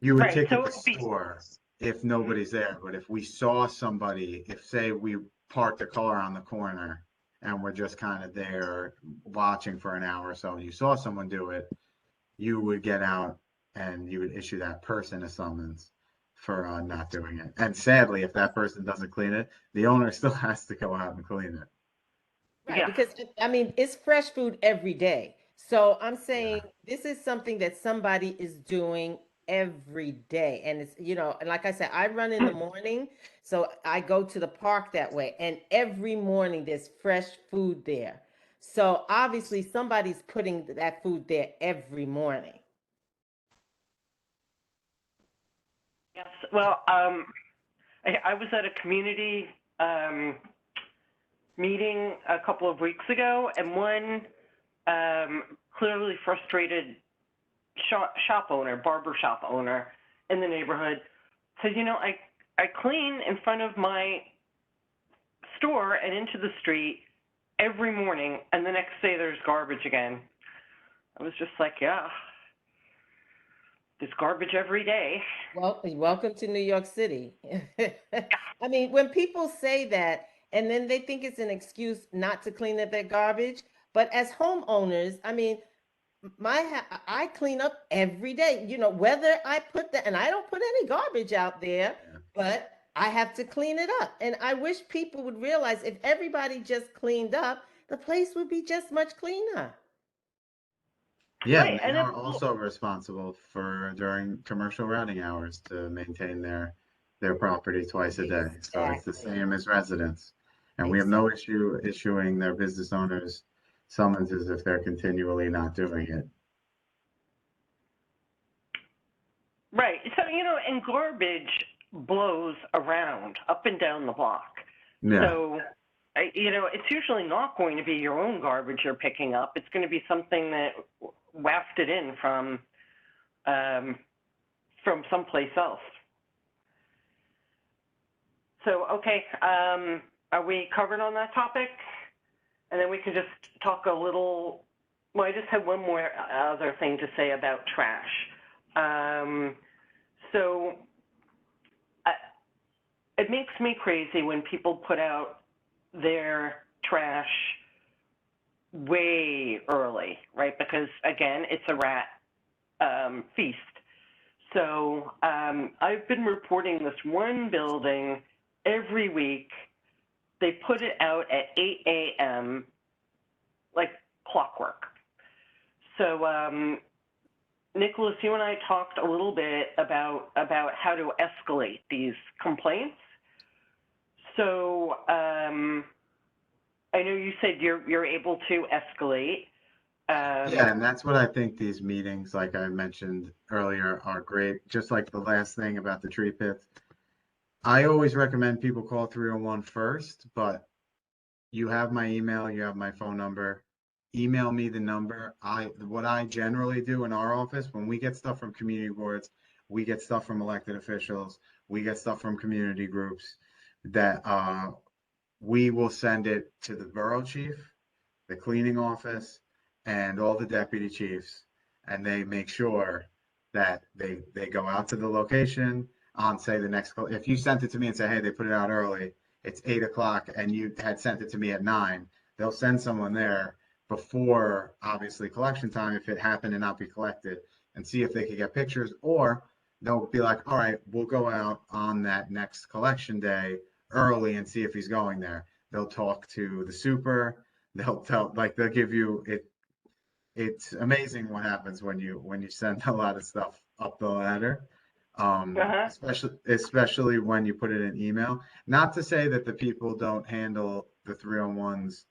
You would Right. ticket So the it would be. store if Mhm. nobody's there, but if we saw somebody, if say we parked a car on the corner and we're just kind of there watching for an hour or so, and you saw someone do it, you would get out and you would issue that person a summons for not doing it. And sadly, if that person doesn't clean it, the owner still has to go out and clean it. Right, Yeah. because I mean, it's fresh food every day. So I'm saying Yeah. this is something that somebody is doing every day. And and like I said, I run in the morning, so I go to the park that way. And every morning there's fresh food there. So obviously somebody's putting that food there every morning. Yes. Well, I was at a community meeting a couple of weeks ago, and one clearly frustrated shop owner, barber shop owner in the neighborhood said, I clean in front of my store and into the street every morning, and the next day there's garbage again. I was just like, yeah, there's garbage every day. Well, welcome to New York City. I mean, when people say that and then they think it's an excuse not to clean up their garbage, but as homeowners, I mean, I clean up every day, whether I put that, and I don't put any garbage out there, Yeah. but I have to clean it up. And I wish people would realize if everybody just cleaned up, the place would be just much cleaner. Yeah, and Right, they and if are also responsible for during commercial routing hours to maintain their property twice a day. So it's the Exactly. same as residents. And we have no Exactly. issue issuing their business owners summonses if they're continually not doing it. right, so and garbage blows around up and down the block. Yeah. So, it's usually not going to be your own garbage you're picking up. It's going to be something that wafted in um, from someplace else. So, okay, are we covered on that topic? And then we can just talk a little Well, I just have one more other thing to say about trash. So it makes me crazy when people put out their trash way early, right? Because again, it's a rat feast. So I've been reporting this one building every week. They put it out at 8 a.m. like clockwork. So Nicholas, you and I talked a little bit about how to escalate these complaints. So I know you said you're able to escalate. Yeah, and that's what I think these meetings, like I mentioned earlier, are great. Just like the last thing about the tree pits. I always recommend people call 301 first, but you have my email, you have my phone number. Email me the number. What I generally do in our office when we get stuff from community boards, we get stuff from elected officials, we get stuff from community groups that we will send it to the borough chief, the cleaning office, and all the deputy chiefs, and they make sure that they go out to the location on, say, the next, if you sent it to me and say, hey, they put it out early, it's 8 o'clock, and you had sent it to me at 9, they'll send someone there before, obviously, collection time, if it happened to not be collected, and see if they could get pictures, or they'll be like, all right, we'll go out on that next collection day early and see if he's going there. They'll talk to the super, they'll give you it. It's amazing what happens when you send a lot of stuff up the ladder, Uh-huh. especially when you put it in email. Not to say that the people don't handle the 301s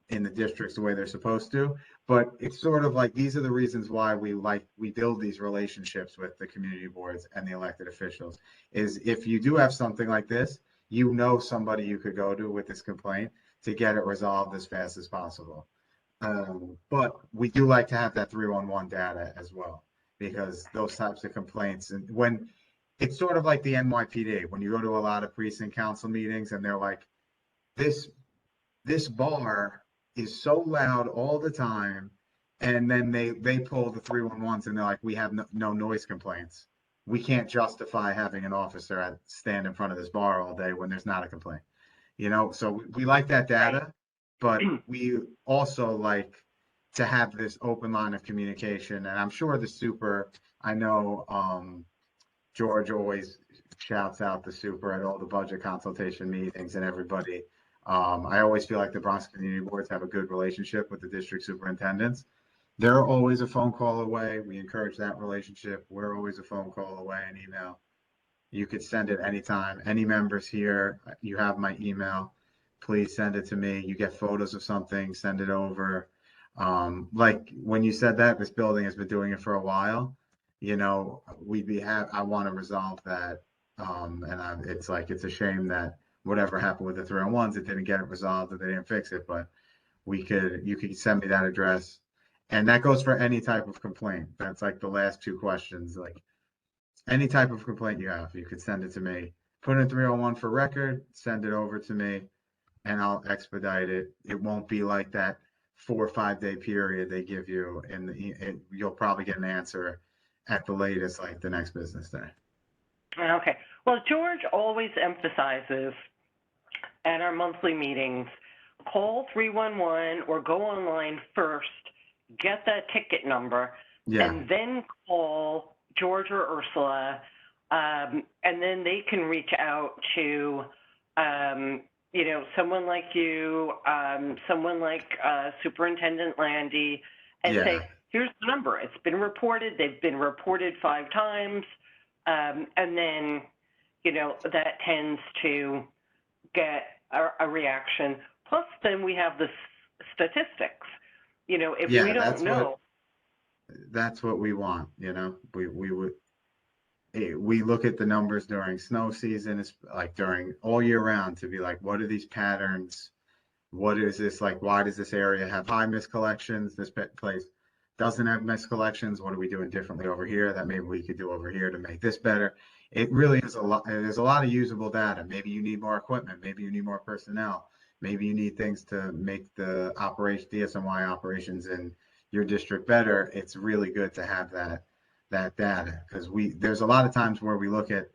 in the districts the way they're supposed to, but it's sort of like these are the reasons why we build these relationships with the community boards and the elected officials. Is if you do have something like this, you know somebody you could go to with this complaint to get it resolved as fast as possible. But we do like to have that 311 data as well, because those types of complaints, and when it's sort of like the NYPD, when you go to a lot of precinct council meetings and they're like, this this bar is so loud all the time, and then they pull the 311s and they're like, we have no noise complaints. We can't justify having an officer stand in front of this bar all day when there's not a complaint. So we like that data, but we also like to have this open line of communication. And I'm sure the super, I know George always shouts out the super at all the budget consultation meetings and everybody. I always feel like the Bronx community boards have a good relationship with the district superintendents. They're always a phone call away. We encourage that relationship. We're always a phone call away, an email. You could send it anytime. Any members here, you have my email. Please send it to me. You get photos of something, send it over. Like when you said that, this building has been doing it for a while. I want to resolve that. It's a shame that whatever happened with the 301s, it didn't get it resolved, or they didn't fix it. But you could send me that address, and that goes for any type of complaint. That's like the last two questions. Like any type of complaint you have, you could send it to me. Put in 301 for record, send it over to me, and I'll expedite it. It won't be like that 4 or 5 day period they give you, and you'll probably get an answer at the latest, like the next business day. Okay. Well, George always emphasizes at our monthly meetings, call 311 or go online first, get that ticket number, and then call George or Ursula, and then they can reach out to, someone like you, someone like Superintendent Landy, and say, here's the number. It's been reported. They've been reported 5 times. And then, that tends to get a reaction. Plus, then we have the statistics. If we don't know. That's what we want. We look at the numbers during snow season, it's like during all year round, to be like, what are these patterns? What is this like? Why does this area have high miscollections? This place doesn't have miscollections. What are we doing differently over here that maybe we could do over here to make this better? It really is a lot. There's a lot of usable data. Maybe you need more equipment. Maybe you need more personnel. maybe you need things to make the DSNY operations in your district better. It's really good to have that data, because there's a lot of times where we look at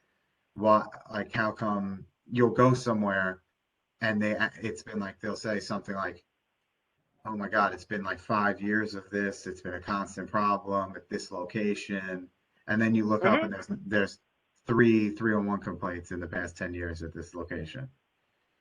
like how come you'll go somewhere and it's been like, they'll say something like, oh my God, it's been like 5 years of this. It's been a constant problem at this location. And then you look up and there's three 301 complaints in the past 10 years at this location.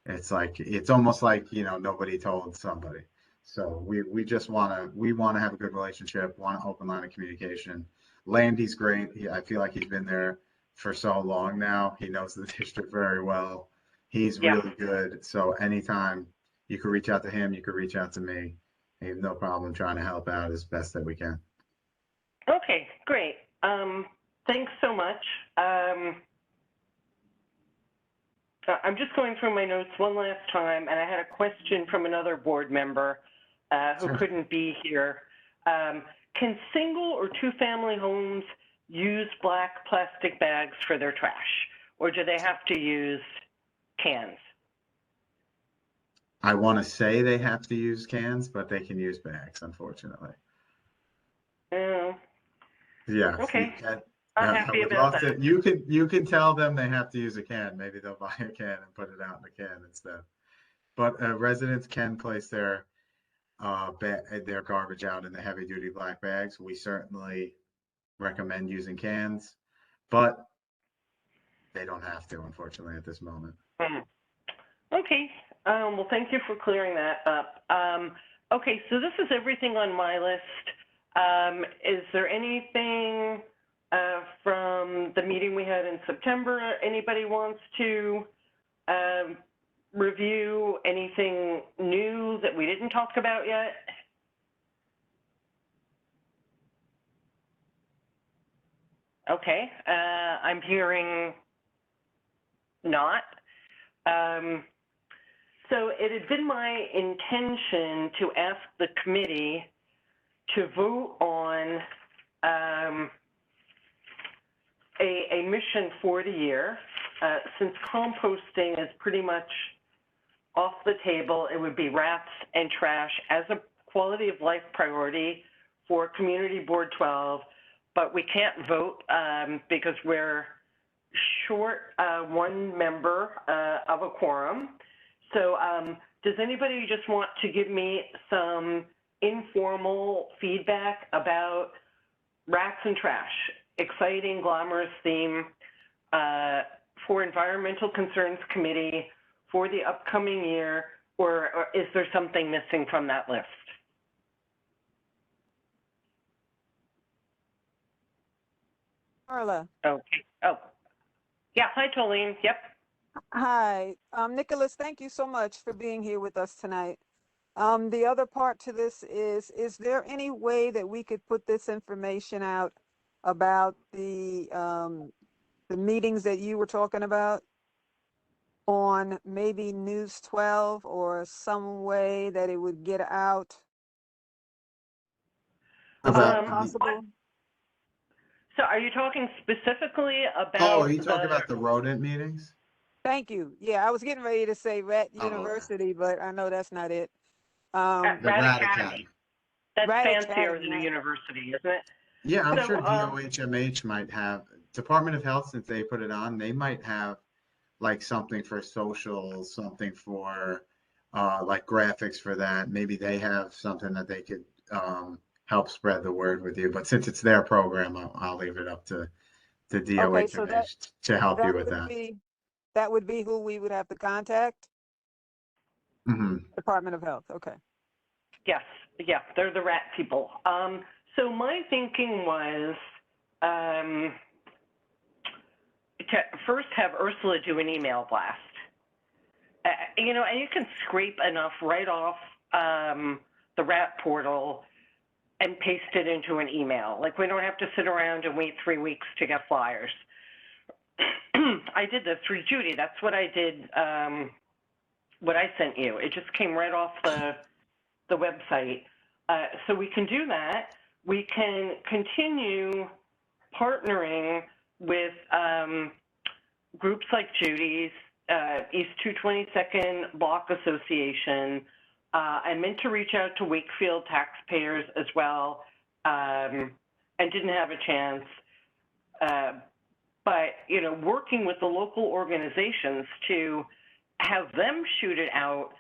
It's like, it's almost like, nobody told somebody. So we just we want to have a good relationship, want an open line of communication. Landy's great. I feel like he's been there for so long now. He knows the district very well. He's really good. So anytime you could reach out to him, you could reach out to me. I have no problem trying to help out as best that we can. Okay, great. Thanks so much. I'm just going through my notes one last time, and I had a question from another board member who couldn't be here. Can single or two-family homes use black plastic bags for their trash, or do they have to use cans? I want to say they have to use cans, but they can use bags, unfortunately. Oh. Yeah. Okay. I'm happy about that. You can tell them they have to use a can. Maybe they'll buy a can and put it out in a can instead. But residents can place their garbage out in the heavy duty black bags. We certainly recommend using cans, but they don't have to, unfortunately, at this moment. Okay. Well, thank you for clearing that up. Okay, so this is everything on my list. Is there anything from the meeting we had in September anybody wants to review? Anything new that we didn't talk about yet? Okay, I'm hearing not. So it had been my intention to ask the committee to vote on a mission for the year. Since composting is pretty much off the table, it would be rats and trash as a quality of life priority for Community Board 12, but we can't vote because we're short one member of a quorum. So does anybody just want to give me some informal feedback about rats and trash? Exciting, glamorous theme for Environmental Concerns Committee for the upcoming year, or is there something missing from that list? Carla. Okay. Oh, yeah. Hi, Tolene. Yep. Hi, Nicholas, thank you so much for being here with us tonight. The other part to this is there any way that we could put this information out about the meetings that you were talking about on maybe News 12 or some way that it would get out? Is that possible? So are you talking specifically about Oh, are you talking about the rodent meetings? Thank you. Yeah, I was getting ready to say Rat University, but I know that's not it. The Rat Academy. That's Rat fancier Academy, than a university, isn't it? Yeah, I'm So, sure DOHMH might have, Department of Health, since they put it on, they might have like something for social, something for like graphics for that. Maybe they have something that they could help spread the word with you. But since it's their program, I'll leave it up to DOHMH Okay, so to help you with that. That would be who we would have to contact? Department of Health, okay. Yes, yeah, they're the rat people. So my thinking was to first have Ursula do an email blast. You know, and you can scrape enough right off the rat portal and paste it into an email. Like, we don't have to sit around and wait 3 weeks to get flyers. I did this through Judy. That's what I did, what I sent you. It just came right off the website. So we can do that. We can continue partnering with groups like Judy's East 222nd Block Association. I meant to reach out to Wakefield taxpayers as well, and didn't have a chance. But, you know, working with the local organizations to have them shoot it out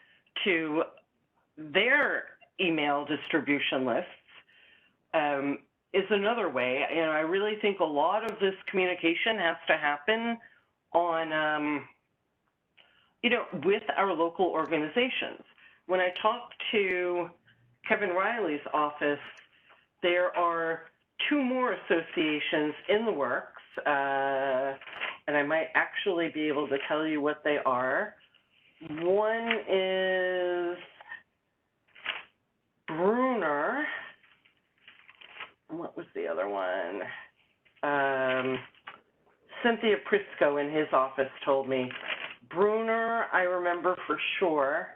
to their email distribution lists is another way. You know, I really think a lot of this communication has to happen on, you know, with our local organizations. When I talked to Kevin Riley's office, there are 2 more associations in the works, and I might actually be able to tell you what they are. One is Bruner. What was the other one? Cynthia Prisco in his office told me. Bruner, I remember for sure.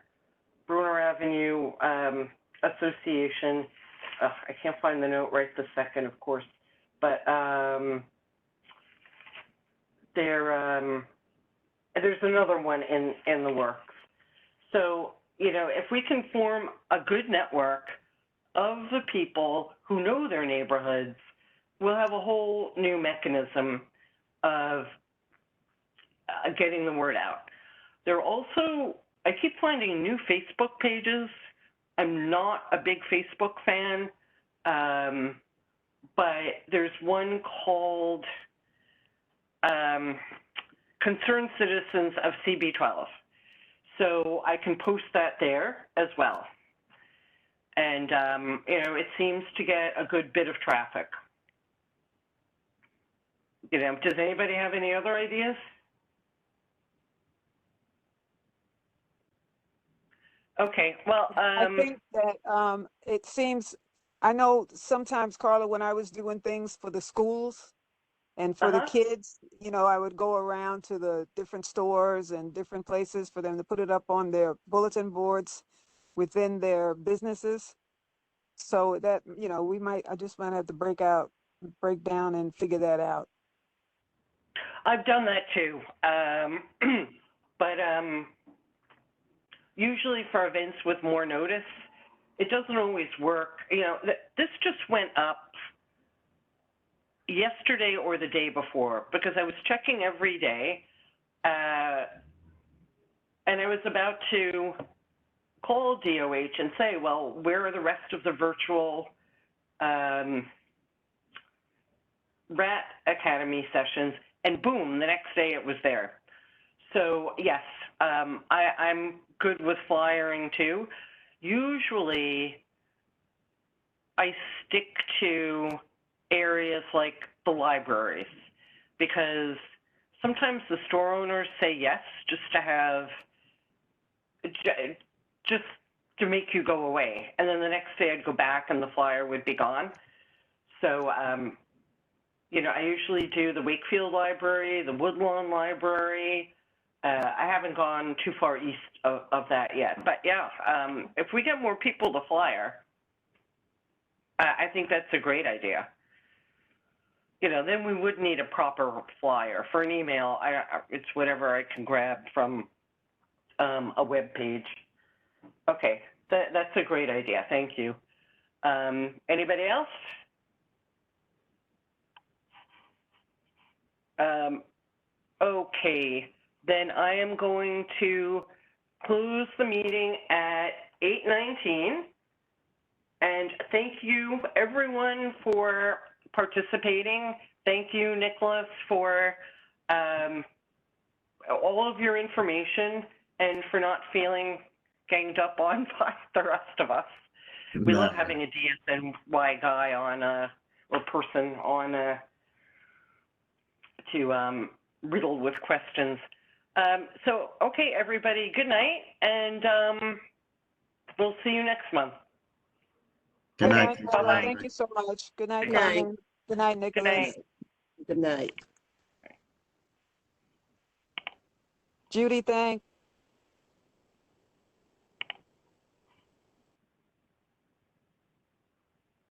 Bruner Avenue Association. I can't find the note right this second, of course, but there's another one in the works. So, you know, if we can form a good network of the people who know their neighborhoods, we'll have a whole new mechanism of getting the word out. There are also, I keep finding new Facebook pages. I'm not a big Facebook fan, but there's one called Concerned Citizens of CB12. So I can post that there as well. And, you know, it seems to get a good bit of traffic. You know, does anybody have any other ideas? Okay, well, I think that it seems, I know sometimes, Carla, when I was doing things for the schools and for the kids, you know, I would go around to the different stores and different places for them to put it up on their bulletin boards within their businesses. So that, you know, I just might have to break down and figure that out. I've done that too. But usually for events with more notice, it doesn't always work. You know, this just went up yesterday or the day before because I was checking every day, and I was about to call DOH and say, well, where are the rest of the virtual RAT Academy sessions? And boom, the next day it was there. So yes, I'm good with flyering too. Usually I stick to areas like the libraries because sometimes the store owners say yes just to have, just to make you go away. And then the next day I'd go back and the flyer would be gone. So, you know, I usually do the Wakefield Library, the Woodlawn Library. I haven't gone too far east of that yet. But yeah, if we get more people to flyer, I think that's a great idea. You know, then we would need a proper flyer. For an email, it's whatever I can grab from a web page. Okay, that's a great idea. Thank you. Anybody else? Okay, then I am going to close the meeting at 8:19. And thank you, everyone, for participating. Thank you, Nicholas, for all of your information and for not feeling ganged up on by the rest of us. We love having a DSNY guy on, or person on, to riddle with questions. So, okay, everybody, good night, and we'll see you next month. Good night. Bye-bye. Thank you so much. Good night, Carmen. Good night, Nicholas. Good night. Good night. Judy, thanks.